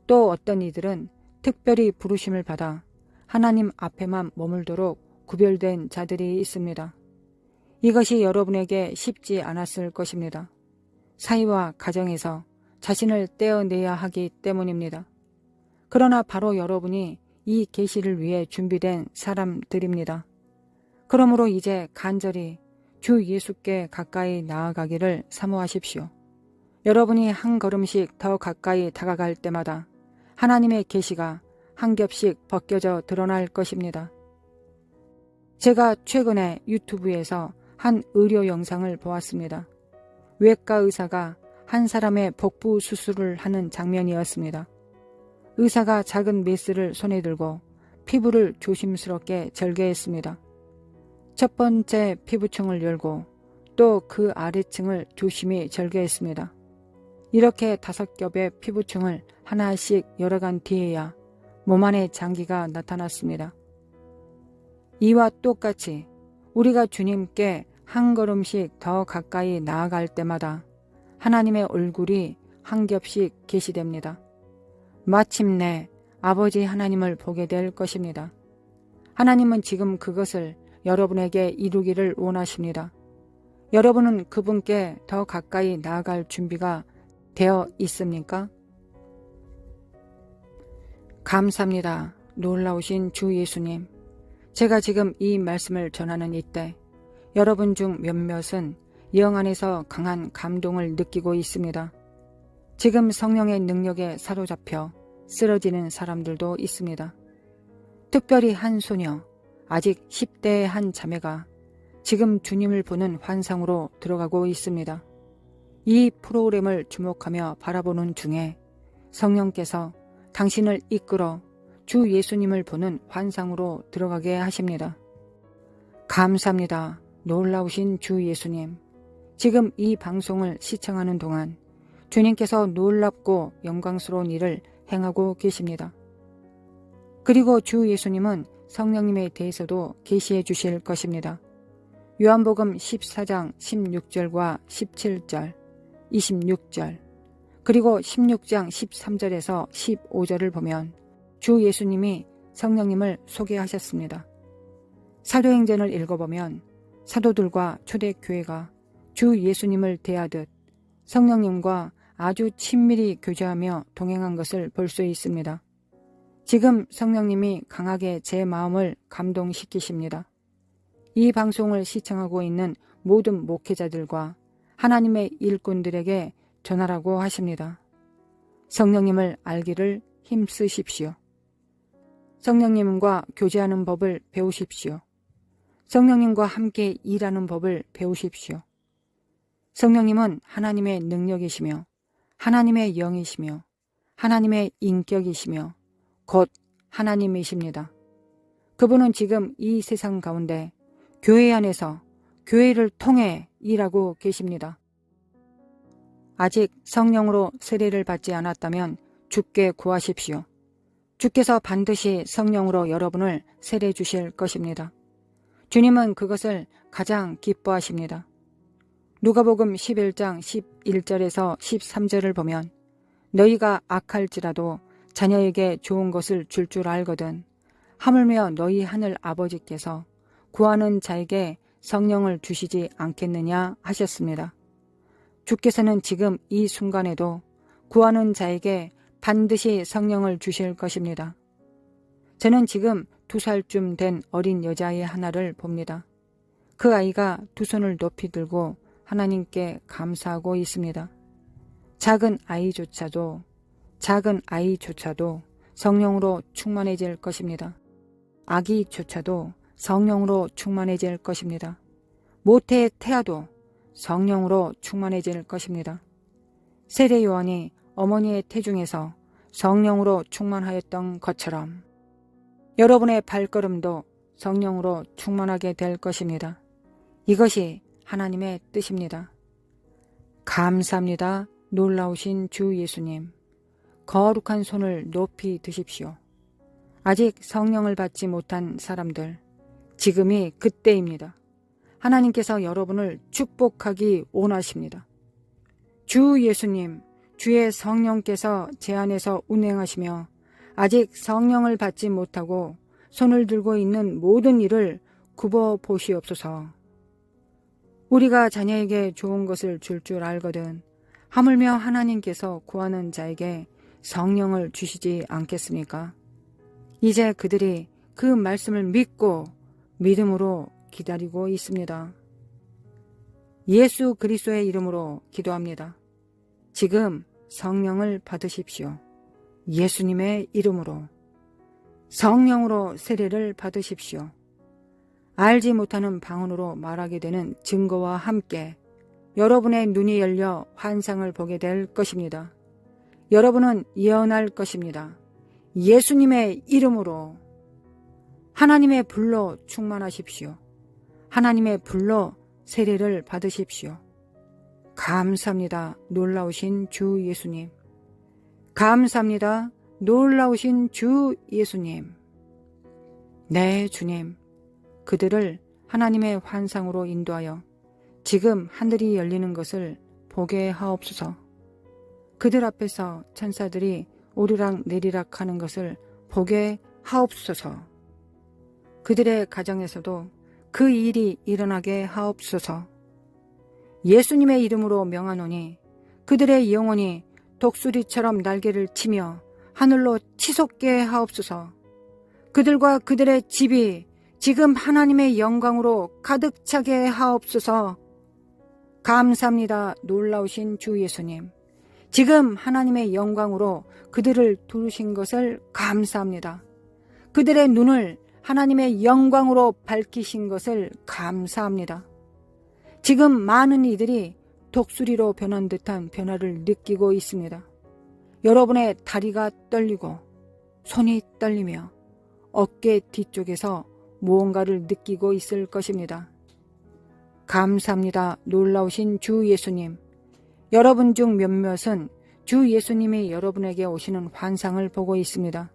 또 어떤 이들은 특별히 부르심을 받아 하나님 앞에만 머물도록 구별된 자들이 있습니다. 이것이 여러분에게 쉽지 않았을 것입니다. 사이와 가정에서 자신을 떼어내야 하기 때문입니다. 그러나 바로 여러분이 이 계시를 위해 준비된 사람들입니다. 그러므로 이제 간절히 주 예수께 가까이 나아가기를 사모하십시오. 여러분이 한 걸음씩 더 가까이 다가갈 때마다 하나님의 계시가 한 겹씩 벗겨져 드러날 것입니다. 제가 최근에 유튜브에서 한 의료 영상을 보았습니다. 외과 의사가 한 사람의 복부 수술을 하는 장면이었습니다. 의사가 작은 메스를 손에 들고 피부를 조심스럽게 절개했습니다. 첫 번째 피부층을 열고 또 그 아래층을 조심히 절개했습니다. 이렇게 5겹의 피부층을 하나씩 열어간 뒤에야 몸 안에 장기가 나타났습니다. 이와 똑같이 우리가 주님께 한 걸음씩 더 가까이 나아갈 때마다 하나님의 얼굴이 한 겹씩 계시됩니다. 마침내 아버지 하나님을 보게 될 것입니다. 하나님은 지금 그것을 여러분에게 이루기를 원하십니다. 여러분은 그분께 더 가까이 나아갈 준비가 되어 있습니까? 감사합니다. 놀라우신 주 예수님. 제가 지금 이 말씀을 전하는 이때 여러분 중 몇몇은 영 안에서 강한 감동을 느끼고 있습니다. 지금 성령의 능력에 사로잡혀 쓰러지는 사람들도 있습니다. 특별히 한 소녀, 아직 10대의 한 자매가 지금 주님을 보는 환상으로 들어가고 있습니다. 이 프로그램을 주목하며 바라보는 중에 성령께서 당신을 이끌어 주 예수님을 보는 환상으로 들어가게 하십니다. 감사합니다. 놀라우신 주 예수님. 지금 이 방송을 시청하는 동안 주님께서 놀랍고 영광스러운 일을 행하고 계십니다. 그리고 주 예수님은 성령님에 대해서도 계시해 주실 것입니다. 요한복음 14장 16절과 17절, 26절, 그리고 16장 13절에서 15절을 보면 주 예수님이 성령님을 소개하셨습니다. 사도행전을 읽어보면 사도들과 초대교회가 주 예수님을 대하듯 성령님과 아주 친밀히 교제하며 동행한 것을 볼 수 있습니다. 지금 성령님이 강하게 제 마음을 감동시키십니다. 이 방송을 시청하고 있는 모든 목회자들과 하나님의 일꾼들에게 전하라고 하십니다. 성령님을 알기를 힘쓰십시오. 성령님과 교제하는 법을 배우십시오. 성령님과 함께 일하는 법을 배우십시오. 성령님은 하나님의 능력이시며 하나님의 영이시며 하나님의 인격이시며 곧 하나님이십니다. 그분은 지금 이 세상 가운데 교회 안에서 교회를 통해 일하고 계십니다. 아직 성령으로 세례를 받지 않았다면 주께 구하십시오. 주께서 반드시 성령으로 여러분을 세례 주실 것입니다. 주님은 그것을 가장 기뻐하십니다. 누가복음 11장 11절에서 13절을 보면 너희가 악할지라도 자녀에게 좋은 것을 줄 줄 알거든 하물며 너희 하늘 아버지께서 구하는 자에게 성령을 주시지 않겠느냐 하셨습니다. 주께서는 지금 이 순간에도 구하는 자에게 반드시 성령을 주실 것입니다. 저는 지금 2살쯤 된 어린 여자아이 하나를 봅니다. 그 아이가 두 손을 높이 들고 하나님께 감사하고 있습니다. 작은 아이조차도 성령으로 충만해질 것입니다. 아기조차도 성령으로 충만해질 것입니다. 모태의 태아도 성령으로 충만해질 것입니다. 세례 요한이 어머니의 태중에서 성령으로 충만하였던 것처럼 여러분의 발걸음도 성령으로 충만하게 될 것입니다. 이것이 하나님의 뜻입니다. 감사합니다. 놀라우신 주 예수님. 거룩한 손을 높이 드십시오. 아직 성령을 받지 못한 사람들, 지금이 그때입니다. 하나님께서 여러분을 축복하기 원하십니다. 주 예수님, 주의 성령께서 제 안에서 운행하시며 아직 성령을 받지 못하고 손을 들고 있는 모든 일을 굽어 보시옵소서. 우리가 자녀에게 좋은 것을 줄 줄 알거든 하물며 하나님께서 구하는 자에게 성령을 주시지 않겠습니까? 이제 그들이 그 말씀을 믿고 믿음으로 기다리고 있습니다. 예수 그리스도의 이름으로 기도합니다. 지금 성령을 받으십시오. 예수님의 이름으로 성령으로 세례를 받으십시오. 알지 못하는 방언으로 말하게 되는 증거와 함께 여러분의 눈이 열려 환상을 보게 될 것입니다. 여러분은 예언할 것입니다. 예수님의 이름으로 하나님의 불로 충만하십시오. 하나님의 불로 세례를 받으십시오. 감사합니다. 놀라우신 주 예수님. 감사합니다. 놀라우신 주 예수님. 네, 주님. 그들을 하나님의 환상으로 인도하여 지금 하늘이 열리는 것을 보게 하옵소서. 그들 앞에서 천사들이 오르락 내리락 하는 것을 보게 하옵소서. 그들의 가정에서도 그 일이 일어나게 하옵소서. 예수님의 이름으로 명하노니 그들의 영혼이 독수리처럼 날개를 치며 하늘로 치솟게 하옵소서. 그들과 그들의 집이 지금 하나님의 영광으로 가득 차게 하옵소서. 감사합니다. 놀라우신 주 예수님. 지금 하나님의 영광으로 그들을 두르신 것을 감사합니다. 그들의 눈을 하나님의 영광으로 밝히신 것을 감사합니다. 지금 많은 이들이 독수리로 변한 듯한 변화를 느끼고 있습니다. 여러분의 다리가 떨리고 손이 떨리며 어깨 뒤쪽에서 무언가를 느끼고 있을 것입니다. 감사합니다. 놀라우신 주 예수님. 여러분 중 몇몇은 주 예수님이 여러분에게 오시는 환상을 보고 있습니다.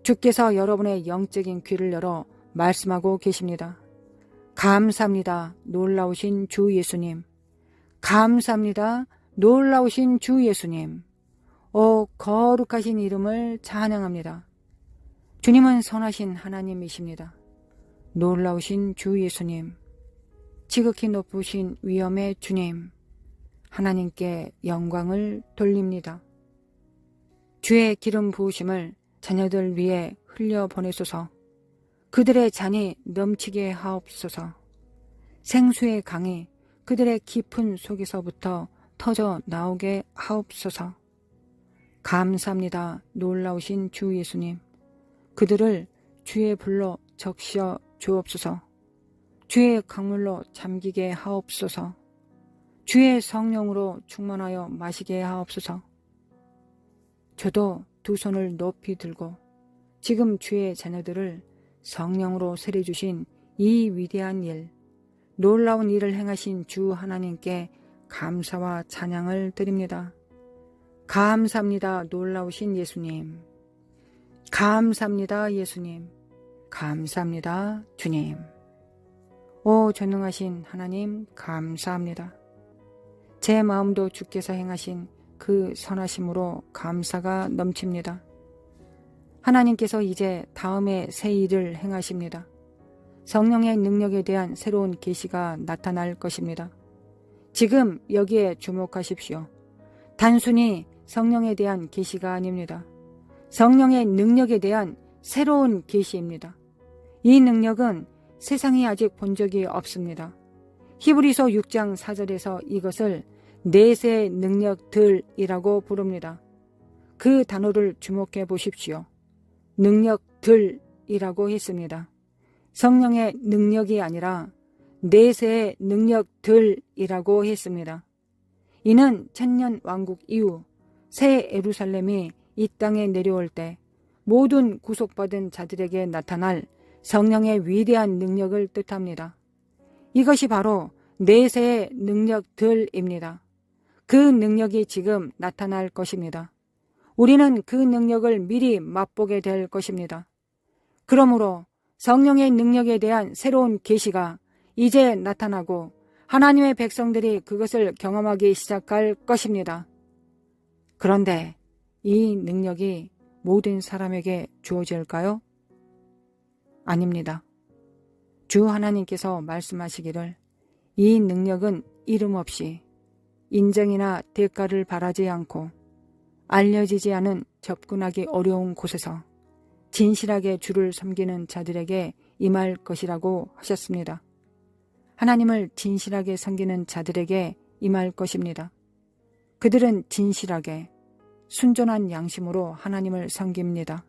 주께서 여러분의 영적인 귀를 열어 말씀하고 계십니다. 감사합니다. 놀라우신 주 예수님. 감사합니다. 놀라우신 주 예수님. 오 거룩하신 이름을 찬양합니다. 주님은 선하신 하나님이십니다. 놀라우신 주 예수님. 지극히 높으신 위엄의 주님. 하나님께 영광을 돌립니다. 주의 기름 부으심을 자녀들 위에 흘려보내소서. 그들의 잔이 넘치게 하옵소서. 생수의 강이 그들의 깊은 속에서부터 터져 나오게 하옵소서. 감사합니다. 놀라우신 주 예수님. 그들을 주의 불로 적셔 주옵소서. 주의 강물로 잠기게 하옵소서. 주의 성령으로 충만하여 마시게 하옵소서. 저도 두 손을 높이 들고 지금 주의 자녀들을 성령으로 세례 주신 이 위대한 일, 놀라운 일을 행하신 주 하나님께 감사와 찬양을 드립니다. 감사합니다. 놀라우신 예수님. 감사합니다. 예수님. 감사합니다. 주님. 오 전능하신 하나님 감사합니다. 제 마음도 주께서 행하신 그 선하심으로 감사가 넘칩니다. 하나님께서 이제 다음에 새 일을 행하십니다. 성령의 능력에 대한 새로운 계시가 나타날 것입니다. 지금 여기에 주목하십시오. 단순히 성령에 대한 계시가 아닙니다. 성령의 능력에 대한 새로운 계시입니다. 이 능력은 세상이 아직 본 적이 없습니다. 히브리서 6장 4절에서 이것을 내세 능력들이라고 부릅니다. 그 단어를 주목해 보십시오. 능력들이라고 했습니다. 성령의 능력이 아니라 내세의 능력들이라고 했습니다. 이는 천년 왕국 이후 새 예루살렘이 이 땅에 내려올 때 모든 구속받은 자들에게 나타날 성령의 위대한 능력을 뜻합니다. 이것이 바로 내세의 능력들입니다. 그 능력이 지금 나타날 것입니다. 우리는 그 능력을 미리 맛보게 될 것입니다. 그러므로 성령의 능력에 대한 새로운 계시가 이제 나타나고 하나님의 백성들이 그것을 경험하기 시작할 것입니다. 그런데 이 능력이 모든 사람에게 주어질까요? 아닙니다. 주 하나님께서 말씀하시기를 이 능력은 이름 없이 인정이나 대가를 바라지 않고 알려지지 않은 접근하기 어려운 곳에서 진실하게 주를 섬기는 자들에게 임할 것이라고 하셨습니다. 하나님을 진실하게 섬기는 자들에게 임할 것입니다. 그들은 진실하게 순전한 양심으로 하나님을 섬깁니다.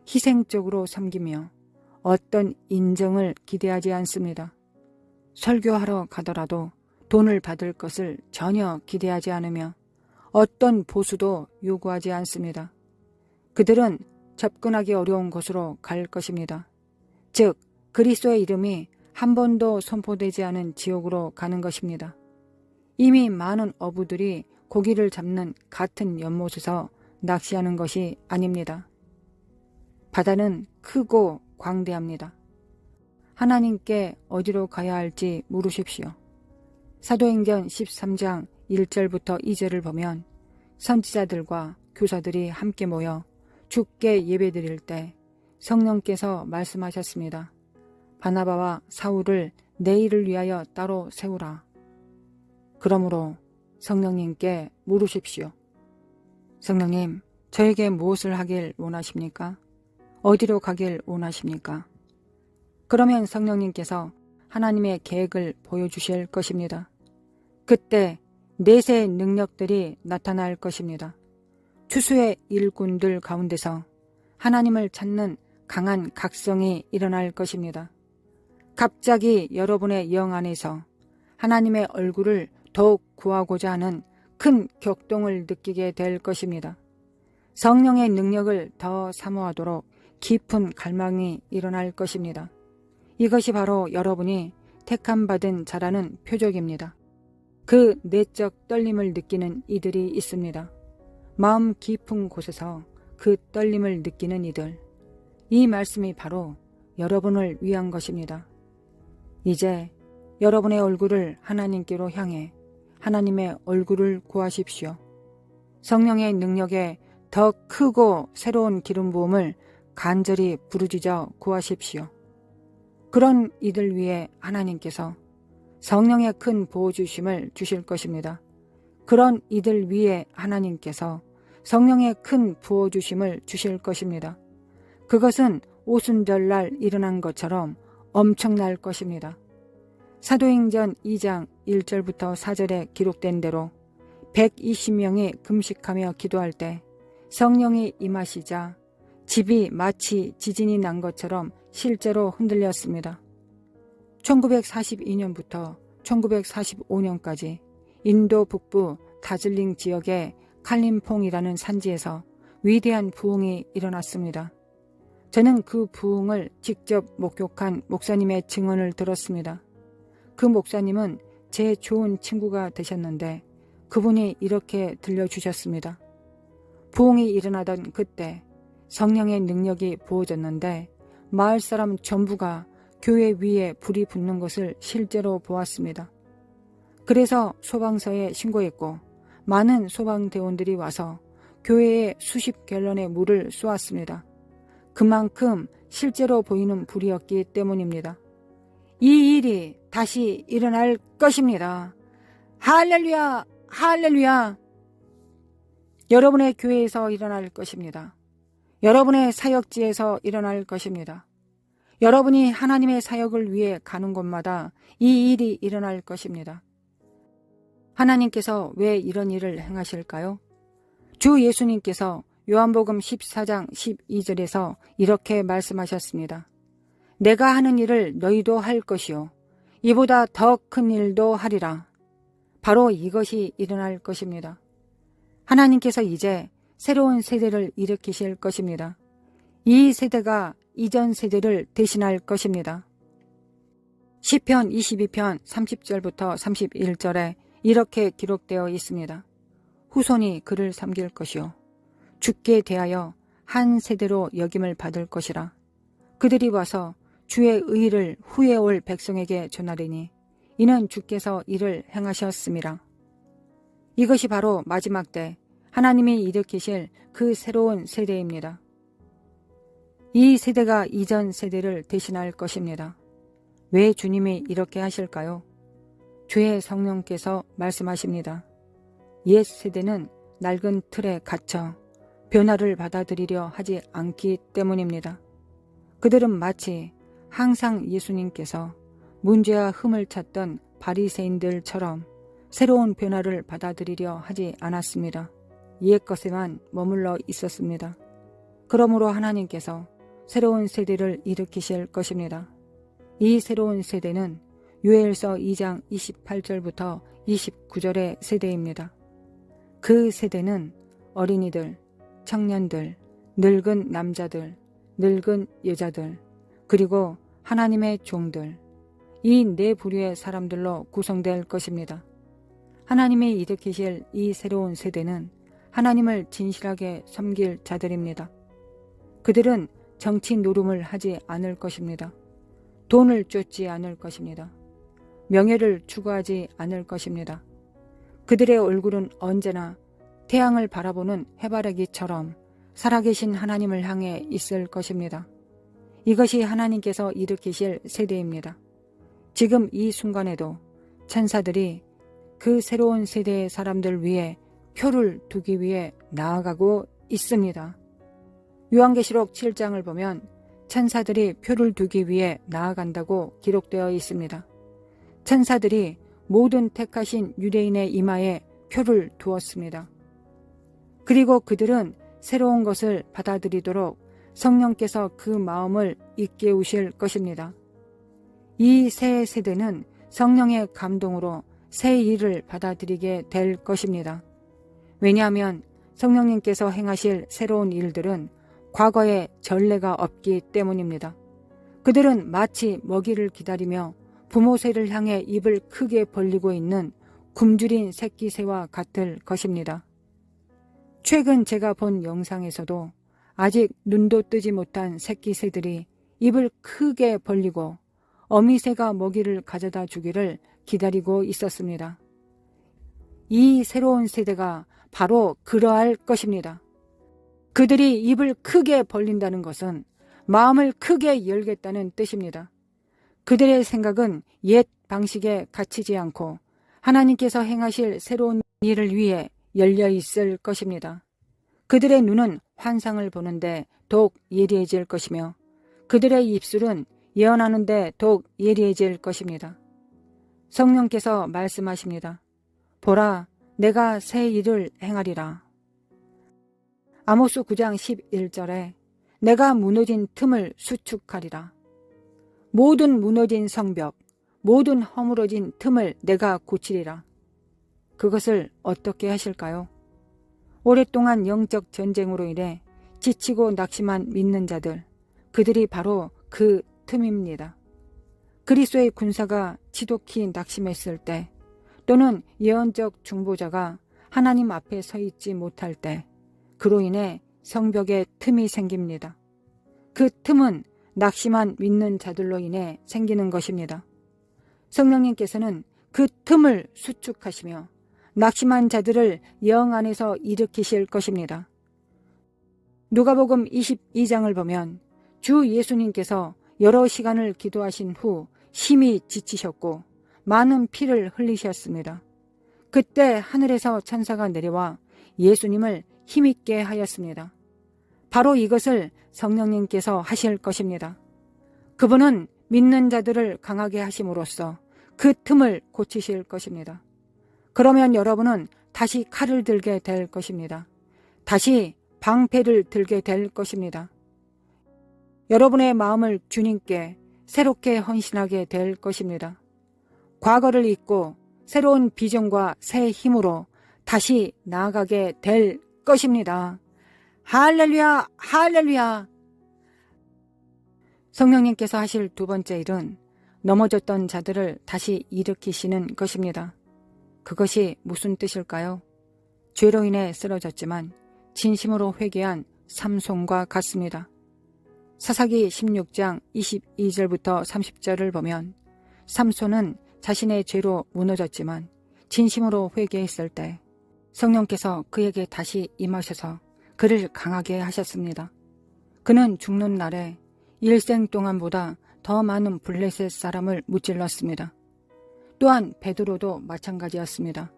희생적으로 섬기며 어떤 인정을 기대하지 않습니다. 설교하러 가더라도 돈을 받을 것을 전혀 기대하지 않으며 어떤 보수도 요구하지 않습니다. 그들은 접근하기 어려운 곳으로 갈 것입니다. 즉 그리스도의 이름이 한 번도 선포되지 않은 지옥으로 가는 것입니다. 이미 많은 어부들이 고기를 잡는 같은 연못에서 낚시하는 것이 아닙니다. 바다는 크고 광대합니다. 하나님께 어디로 가야 할지 물으십시오. 사도행전 13장 1절부터 2절을 보면 선지자들과 교사들이 함께 모여 주께 예배드릴 때 성령께서 말씀하셨습니다. 바나바와 사울을 내 일을 위하여 따로 세우라. 그러므로 성령님께 물으십시오. 성령님, 저에게 무엇을 하길 원하십니까? 어디로 가길 원하십니까? 그러면 성령님께서 하나님의 계획을 보여주실 것입니다. 그때 내세 능력들이 나타날 것입니다. 추수의 일꾼들 가운데서 하나님을 찾는 강한 각성이 일어날 것입니다. 갑자기 여러분의 영 안에서 하나님의 얼굴을 더욱 구하고자 하는 큰 격동을 느끼게 될 것입니다. 성령의 능력을 더 사모하도록 깊은 갈망이 일어날 것입니다. 이것이 바로 여러분이 택함받은 자라는 표적입니다. 그 내적 떨림을 느끼는 이들이 있습니다. 마음 깊은 곳에서 그 떨림을 느끼는 이들. 이 말씀이 바로 여러분을 위한 것입니다. 이제 여러분의 얼굴을 하나님께로 향해 하나님의 얼굴을 구하십시오. 성령의 능력에 더 크고 새로운 기름 부음을 간절히 부르짖어 구하십시오. 그런 이들 위해 하나님께서 성령의 큰 보호주심을 주실 것입니다. 그런 이들 위해 하나님께서 성령의 큰 부어주심을 주실 것입니다. 그것은 오순절날 일어난 것처럼 엄청날 것입니다. 사도행전 2장 1절부터 4절에 기록된 대로 120명이 금식하며 기도할 때 성령이 임하시자 집이 마치 지진이 난 것처럼 실제로 흔들렸습니다. 1942년부터 1945년까지 인도 북부 다즐링 지역의 칼림퐁이라는 산지에서 위대한 부흥이 일어났습니다. 저는 그 부흥을 직접 목격한 목사님의 증언을 들었습니다. 그 목사님은 제 좋은 친구가 되셨는데 그분이 이렇게 들려주셨습니다. 부흥이 일어나던 그때 성령의 능력이 부어졌는데 마을 사람 전부가 교회 위에 불이 붙는 것을 실제로 보았습니다. 그래서 소방서에 신고했고 많은 소방대원들이 와서 교회에 수십 갤런의 물을 쏘았습니다. 그만큼 실제로 보이는 불이었기 때문입니다. 이 일이 다시 일어날 것입니다. 할렐루야! 할렐루야! 여러분의 교회에서 일어날 것입니다. 여러분의 사역지에서 일어날 것입니다. 여러분이 하나님의 사역을 위해 가는 곳마다 이 일이 일어날 것입니다. 하나님께서 왜 이런 일을 행하실까요? 주 예수님께서 요한복음 14장 12절에서 이렇게 말씀하셨습니다. 내가 하는 일을 너희도 할 것이요 이보다 더 큰 일도 하리라. 바로 이것이 일어날 것입니다. 하나님께서 이제 새로운 세대를 일으키실 것입니다. 이 세대가 이전 세대를 대신할 것입니다. 시편 22편 30절부터 31절에 이렇게 기록되어 있습니다. 후손이 그를 섬길 것이요 주께 대하여 한 세대로 여김을 받을 것이라. 그들이 와서 주의 의를 후에 올 백성에게 전하리니 이는 주께서 이를 행하셨음이라. 이것이 바로 마지막 때 하나님이 일으키실 그 새로운 세대입니다. 이 세대가 이전 세대를 대신할 것입니다. 왜 주님이 이렇게 하실까요? 주의 성령께서 말씀하십니다. 옛 세대는 낡은 틀에 갇혀 변화를 받아들이려 하지 않기 때문입니다. 그들은 마치 항상 예수님께서 문제와 흠을 찾던 바리새인들처럼 새로운 변화를 받아들이려 하지 않았습니다. 옛 것에만 머물러 있었습니다. 그러므로 하나님께서 새로운 세대를 일으키실 것입니다. 이 새로운 세대는 요엘서 2장 28절부터 29절의 세대입니다. 그 세대는 어린이들, 청년들, 늙은 남자들, 늙은 여자들, 그리고 하나님의 종들, 이 네 부류의 사람들로 구성될 것입니다. 하나님이 일으키실 이 새로운 세대는 하나님을 진실하게 섬길 자들입니다. 그들은 정치 노름을 하지 않을 것입니다. 돈을 쫓지 않을 것입니다. 명예를 추구하지 않을 것입니다. 그들의 얼굴은 언제나 태양을 바라보는 해바라기처럼 살아계신 하나님을 향해 있을 것입니다. 이것이 하나님께서 일으키실 세대입니다. 지금 이 순간에도 천사들이 그 새로운 세대의 사람들 위해 표를 두기 위해 나아가고 있습니다. 요한계시록 7장을 보면 천사들이 표를 두기 위해 나아간다고 기록되어 있습니다. 천사들이 모든 택하신 유대인의 이마에 표를 두었습니다. 그리고 그들은 새로운 것을 받아들이도록 성령께서 그 마음을 일깨우실 것입니다. 이 새 세대는 성령의 감동으로 새 일을 받아들이게 될 것입니다. 왜냐하면 성령님께서 행하실 새로운 일들은 과거에 전례가 없기 때문입니다. 그들은 마치 먹이를 기다리며 부모 새를 향해 입을 크게 벌리고 있는 굶주린 새끼 새와 같을 것입니다. 최근 제가 본 영상에서도 아직 눈도 뜨지 못한 새끼 새들이 입을 크게 벌리고 어미 새가 먹이를 가져다 주기를 기다리고 있었습니다. 이 새로운 세대가 바로 그러할 것입니다. 그들이 입을 크게 벌린다는 것은 마음을 크게 열겠다는 뜻입니다. 그들의 생각은 옛 방식에 갇히지 않고 하나님께서 행하실 새로운 일을 위해 열려 있을 것입니다. 그들의 눈은 환상을 보는데 더욱 예리해질 것이며 그들의 입술은 예언하는데 더욱 예리해질 것입니다. 성령께서 말씀하십니다. 보라, 내가 새 일을 행하리라. 아모스 9장 11절에 내가 무너진 틈을 수축하리라. 모든 무너진 성벽, 모든 허물어진 틈을 내가 고치리라. 그것을 어떻게 하실까요? 오랫동안 영적 전쟁으로 인해 지치고 낙심한 믿는 자들, 그들이 바로 그 틈입니다. 그리스도의 군사가 지독히 낙심했을 때 또는 예언적 중보자가 하나님 앞에 서 있지 못할 때 그로 인해 성벽에 틈이 생깁니다. 그 틈은 낙심한 믿는 자들로 인해 생기는 것입니다. 성령님께서는 그 틈을 수축하시며 낙심한 자들을 영 안에서 일으키실 것입니다. 누가복음 22장을 보면 주 예수님께서 여러 시간을 기도하신 후 심히 지치셨고 많은 피를 흘리셨습니다. 그때 하늘에서 천사가 내려와 예수님을 힘있게 하였습니다. 바로 이것을 성령님께서 하실 것입니다. 그분은 믿는 자들을 강하게 하심으로써 그 틈을 고치실 것입니다. 그러면 여러분은 다시 칼을 들게 될 것입니다. 다시 방패를 들게 될 것입니다. 여러분의 마음을 주님께 새롭게 헌신하게 될 것입니다. 과거를 잊고 새로운 비전과 새 힘으로 다시 나아가게 될 것입니다. 할렐루야, 할렐루야. 성령님께서 하실 두 번째 일은 넘어졌던 자들을 다시 일으키시는 것입니다. 그것이 무슨 뜻일까요? 죄로 인해 쓰러졌지만 진심으로 회개한 삼손과 같습니다. 사사기 16장 22절부터 30절을 보면 삼손은 자신의 죄로 무너졌지만 진심으로 회개했을 때 성령께서 그에게 다시 임하셔서 그를 강하게 하셨습니다. 그는 죽는 날에 일생 동안보다 더 많은 블레셋 사람을 무찔렀습니다. 또한 베드로도 마찬가지였습니다.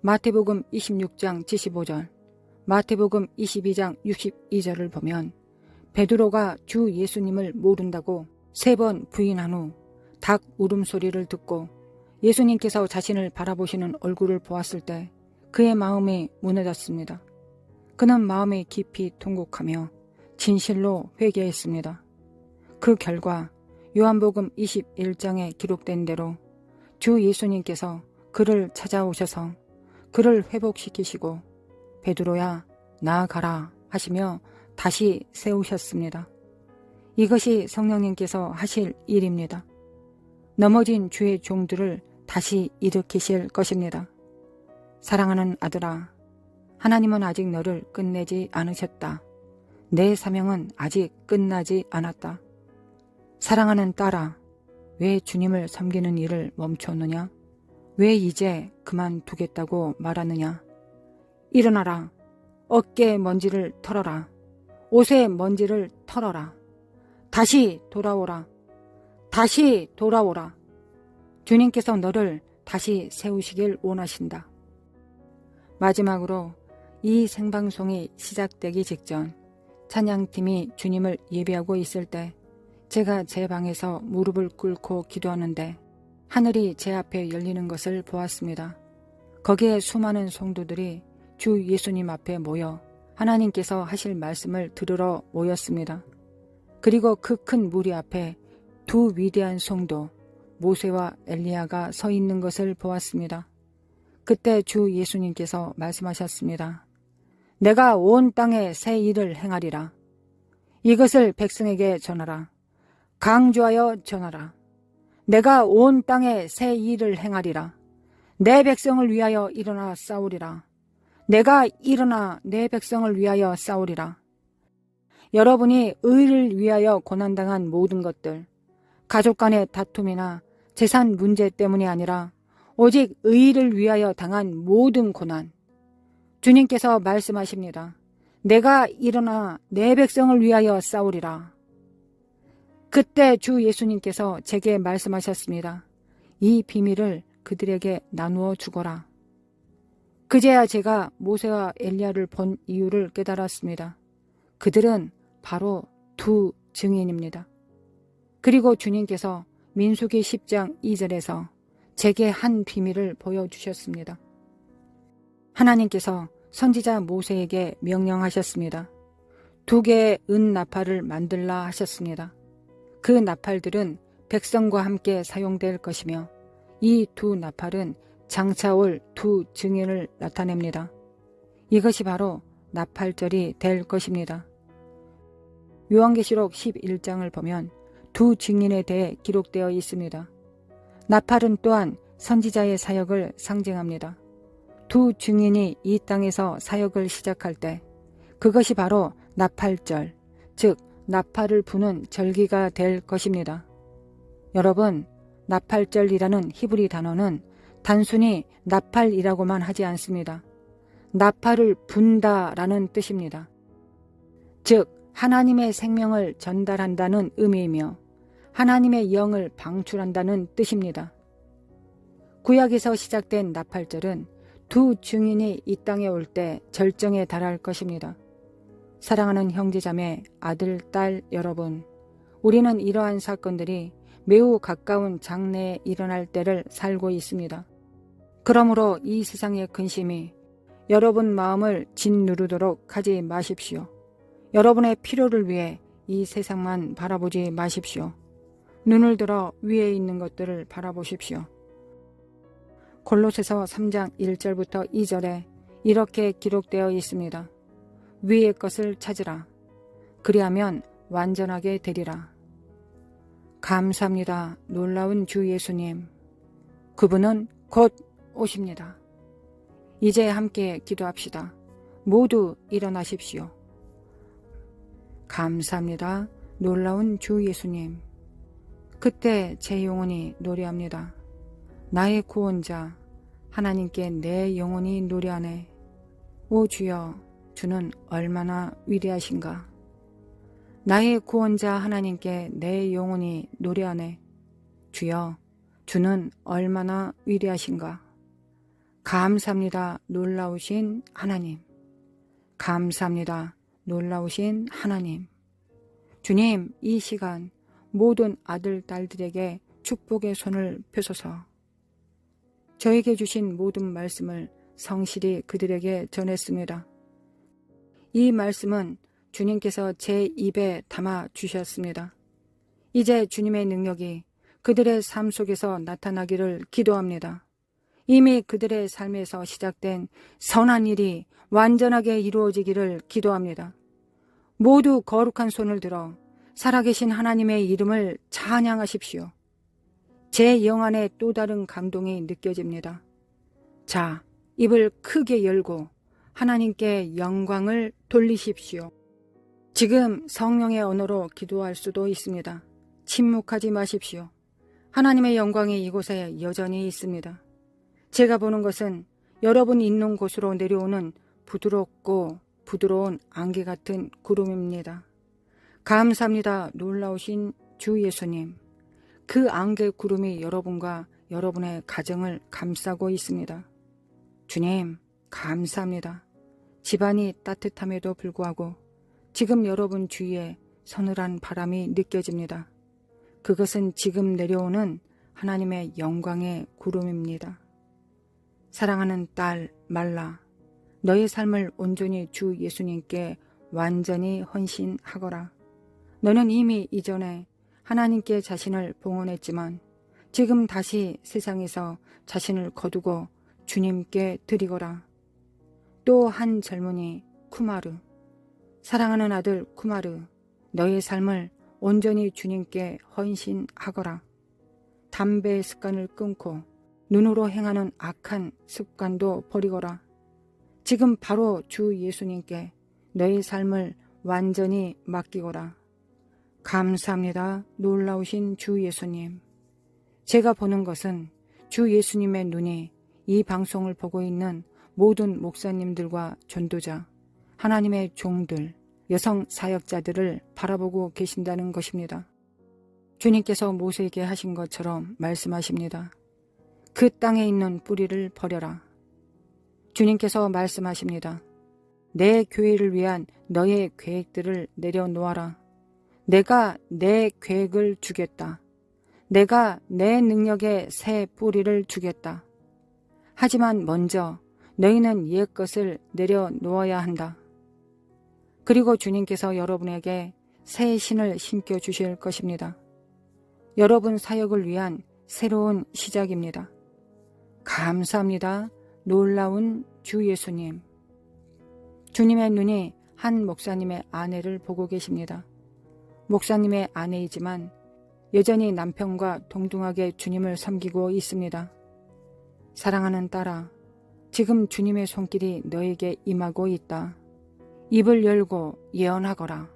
마태복음 26장 75절, 마태복음 22장 62절을 보면 베드로가 주 예수님을 모른다고 3번 부인한 후 닭 울음소리를 듣고 예수님께서 자신을 바라보시는 얼굴을 보았을 때 그의 마음이 무너졌습니다. 그는 마음이 깊이 통곡하며 진실로 회개했습니다. 그 결과 요한복음 21장에 기록된 대로 주 예수님께서 그를 찾아오셔서 그를 회복시키시고 베드로야 나아가라 하시며 다시 세우셨습니다. 이것이 성령님께서 하실 일입니다. 넘어진 주의 종들을 다시 일으키실 것입니다. 사랑하는 아들아, 하나님은 아직 너를 끝내지 않으셨다. 내 사명은 아직 끝나지 않았다. 사랑하는 딸아, 왜 주님을 섬기는 일을 멈췄느냐? 왜 이제 그만두겠다고 말하느냐? 일어나라. 어깨의 먼지를 털어라. 옷의 먼지를 털어라. 다시 돌아오라. 다시 돌아오라. 주님께서 너를 다시 세우시길 원하신다. 마지막으로 이 생방송이 시작되기 직전 찬양팀이 주님을 예배하고 있을 때 제가 제 방에서 무릎을 꿇고 기도하는데 하늘이 제 앞에 열리는 것을 보았습니다. 거기에 수많은 성도들이 주 예수님 앞에 모여 하나님께서 하실 말씀을 들으러 모였습니다. 그리고 그 큰 무리 앞에 두 위대한 성도 모세와 엘리야가 서 있는 것을 보았습니다. 그때 주 예수님께서 말씀하셨습니다. 내가 온 땅에 새 일을 행하리라. 이것을 백성에게 전하라. 강조하여 전하라. 내가 온 땅에 새 일을 행하리라. 내 백성을 위하여 일어나 싸우리라. 내가 일어나 내 백성을 위하여 싸우리라. 여러분이 의를 위하여 고난당한 모든 것들, 가족 간의 다툼이나 재산 문제 때문이 아니라 오직 의를 위하여 당한 모든 고난, 주님께서 말씀하십니다. 내가 일어나 내 백성을 위하여 싸우리라. 그때 주 예수님께서 제게 말씀하셨습니다. 이 비밀을 그들에게 나누어 주거라. 그제야 제가 모세와 엘리야를 본 이유를 깨달았습니다. 그들은 바로 두 증인입니다. 그리고 주님께서 민수기 10장 2절에서 제게 한 비밀을 보여주셨습니다. 하나님께서 선지자 모세에게 명령하셨습니다. 2개의 은 나팔을 만들라 하셨습니다. 그 나팔들은 백성과 함께 사용될 것이며 이 두 나팔은 장차올 두 증인을 나타냅니다. 이것이 바로 나팔절이 될 것입니다. 요한계시록 11장을 보면 두 증인에 대해 기록되어 있습니다. 나팔은 또한 선지자의 사역을 상징합니다. 두 증인이 이 땅에서 사역을 시작할 때 그것이 바로 나팔절, 즉 나팔을 부는 절기가 될 것입니다. 여러분, 나팔절이라는 히브리 단어는 단순히 나팔이라고만 하지 않습니다. 나팔을 분다라는 뜻입니다. 즉, 하나님의 생명을 전달한다는 의미이며 하나님의 영을 방출한다는 뜻입니다. 구약에서 시작된 나팔절은 두 증인이 이 땅에 올 때 절정에 달할 것입니다. 사랑하는 형제자매, 아들, 딸 여러분, 우리는 이러한 사건들이 매우 가까운 장래에 일어날 때를 살고 있습니다. 그러므로 이 세상의 근심이 여러분 마음을 짓누르도록 하지 마십시오. 여러분의 필요를 위해 이 세상만 바라보지 마십시오. 눈을 들어 위에 있는 것들을 바라보십시오. 골로새서 3장 1절부터 2절에 이렇게 기록되어 있습니다. 위의 것을 찾으라. 그리하면 완전하게 되리라. 감사합니다. 놀라운 주 예수님. 그분은 곧 오십니다. 이제 함께 기도합시다. 모두 일어나십시오. 감사합니다. 놀라운 주 예수님. 그때 제 영혼이 노래합니다. 나의 구원자 하나님께 내 영혼이 노래하네. 오 주여, 주는 얼마나 위대하신가. 나의 구원자 하나님께 내 영혼이 노래하네. 주여, 주는 얼마나 위대하신가. 감사합니다. 놀라우신 하나님. 감사합니다. 놀라우신 하나님. 주님, 이 시간 모든 아들, 딸들에게 축복의 손을 펴소서. 저에게 주신 모든 말씀을 성실히 그들에게 전했습니다. 이 말씀은 주님께서 제 입에 담아 주셨습니다. 이제 주님의 능력이 그들의 삶 속에서 나타나기를 기도합니다. 이미 그들의 삶에서 시작된 선한 일이 완전하게 이루어지기를 기도합니다. 모두 거룩한 손을 들어 살아계신 하나님의 이름을 찬양하십시오. 제 영 안에 또 다른 감동이 느껴집니다. 자, 입을 크게 열고 하나님께 영광을 돌리십시오. 지금 성령의 언어로 기도할 수도 있습니다. 침묵하지 마십시오. 하나님의 영광이 이곳에 여전히 있습니다. 제가 보는 것은 여러분 있는 곳으로 내려오는 부드럽고 부드러운 안개 같은 구름입니다. 감사합니다. 놀라우신 주 예수님. 그 안개 구름이 여러분과 여러분의 가정을 감싸고 있습니다. 주님, 감사합니다. 집안이 따뜻함에도 불구하고 지금 여러분 주위에 서늘한 바람이 느껴집니다. 그것은 지금 내려오는 하나님의 영광의 구름입니다. 사랑하는 딸 말라, 너의 삶을 온전히 주 예수님께 완전히 헌신하거라. 너는 이미 이전에 하나님께 자신을 봉헌했지만 지금 다시 세상에서 자신을 거두고 주님께 드리거라. 또 한 젊은이 쿠마르, 사랑하는 아들 쿠마르, 너의 삶을 온전히 주님께 헌신하거라. 담배 습관을 끊고 눈으로 행하는 악한 습관도 버리거라. 지금 바로 주 예수님께 너의 삶을 완전히 맡기거라. 감사합니다. 놀라우신 주 예수님. 제가 보는 것은 주 예수님의 눈이 이 방송을 보고 있는 모든 목사님들과 전도자, 하나님의 종들, 여성 사역자들을 바라보고 계신다는 것입니다. 주님께서 모세에게 하신 것처럼 말씀하십니다. 그 땅에 있는 뿌리를 버려라. 주님께서 말씀하십니다. 내 교회를 위한 너의 계획들을 내려놓아라. 내가 내 계획을 주겠다. 내가 내 능력의 새 뿌리를 주겠다. 하지만 먼저 너희는 옛 것을 내려놓아야 한다. 그리고 주님께서 여러분에게 새 신을 심겨주실 것입니다. 여러분 사역을 위한 새로운 시작입니다. 감사합니다. 놀라운 주 예수님. 주님의 눈이 한 목사님의 아내를 보고 계십니다. 목사님의 아내이지만 여전히 남편과 동등하게 주님을 섬기고 있습니다. 사랑하는 딸아, 지금 주님의 손길이 너에게 임하고 있다. 입을 열고 예언하거라.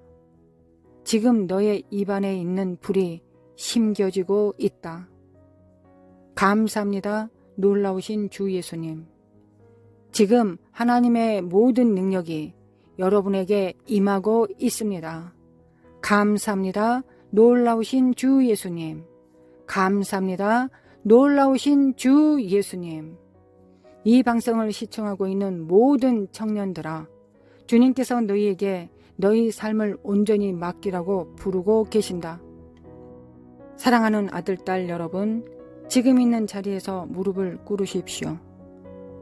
지금 너의 입안에 있는 불이 심겨지고 있다. 감사합니다. 놀라우신 주 예수님. 지금 하나님의 모든 능력이 여러분에게 임하고 있습니다. 감사합니다. 놀라우신 주 예수님. 감사합니다. 놀라우신 주 예수님. 이 방송을 시청하고 있는 모든 청년들아, 주님께서 너희에게 너희 삶을 온전히 맡기라고 부르고 계신다. 사랑하는 아들, 딸 여러분, 지금 있는 자리에서 무릎을 꿇으십시오.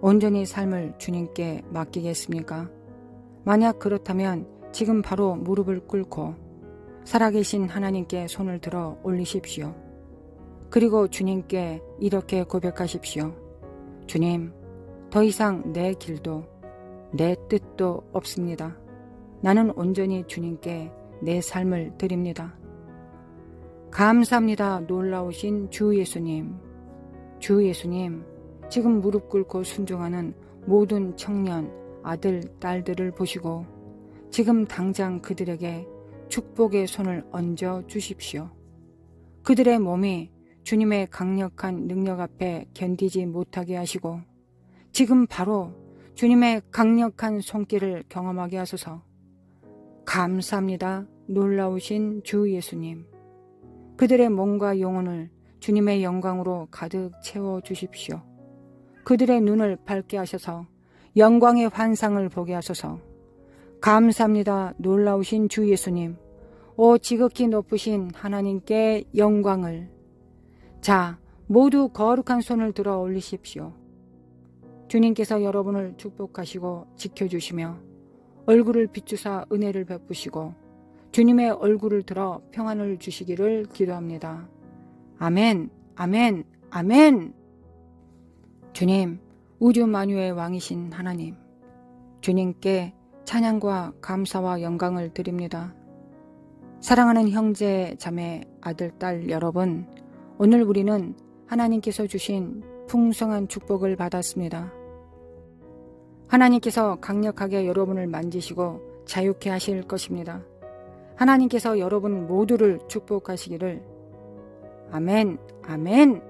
온전히 삶을 주님께 맡기겠습니까? 만약 그렇다면 지금 바로 무릎을 꿇고 살아계신 하나님께 손을 들어 올리십시오. 그리고 주님께 이렇게 고백하십시오. 주님, 더 이상 내 길도 내 뜻도 없습니다. 나는 온전히 주님께 내 삶을 드립니다. 감사합니다. 놀라우신 주 예수님. 주 예수님, 지금 무릎 꿇고 순종하는 모든 청년, 아들, 딸들을 보시고 지금 당장 그들에게 축복의 손을 얹어 주십시오. 그들의 몸이 주님의 강력한 능력 앞에 견디지 못하게 하시고 지금 바로 주님의 강력한 손길을 경험하게 하소서. 감사합니다. 놀라우신 주 예수님. 그들의 몸과 영혼을 주님의 영광으로 가득 채워 주십시오. 그들의 눈을 밝게 하셔서 영광의 환상을 보게 하소서. 감사합니다. 놀라우신 주 예수님. 오 지극히 높으신 하나님께 영광을. 자, 모두 거룩한 손을 들어 올리십시오. 주님께서 여러분을 축복하시고 지켜주시며 얼굴을 비추사 은혜를 베푸시고 주님의 얼굴을 들어 평안을 주시기를 기도합니다. 아멘, 아멘, 아멘. 주님, 우주 만유의 왕이신 하나님, 주님께 찬양과 감사와 영광을 드립니다. 사랑하는 형제, 자매, 아들, 딸 여러분, 오늘 우리는 하나님께서 주신 풍성한 축복을 받았습니다. 하나님께서 강력하게 여러분을 만지시고 자유케 하실 것입니다. 하나님께서 여러분 모두를 축복하시기를. 아멘, 아멘.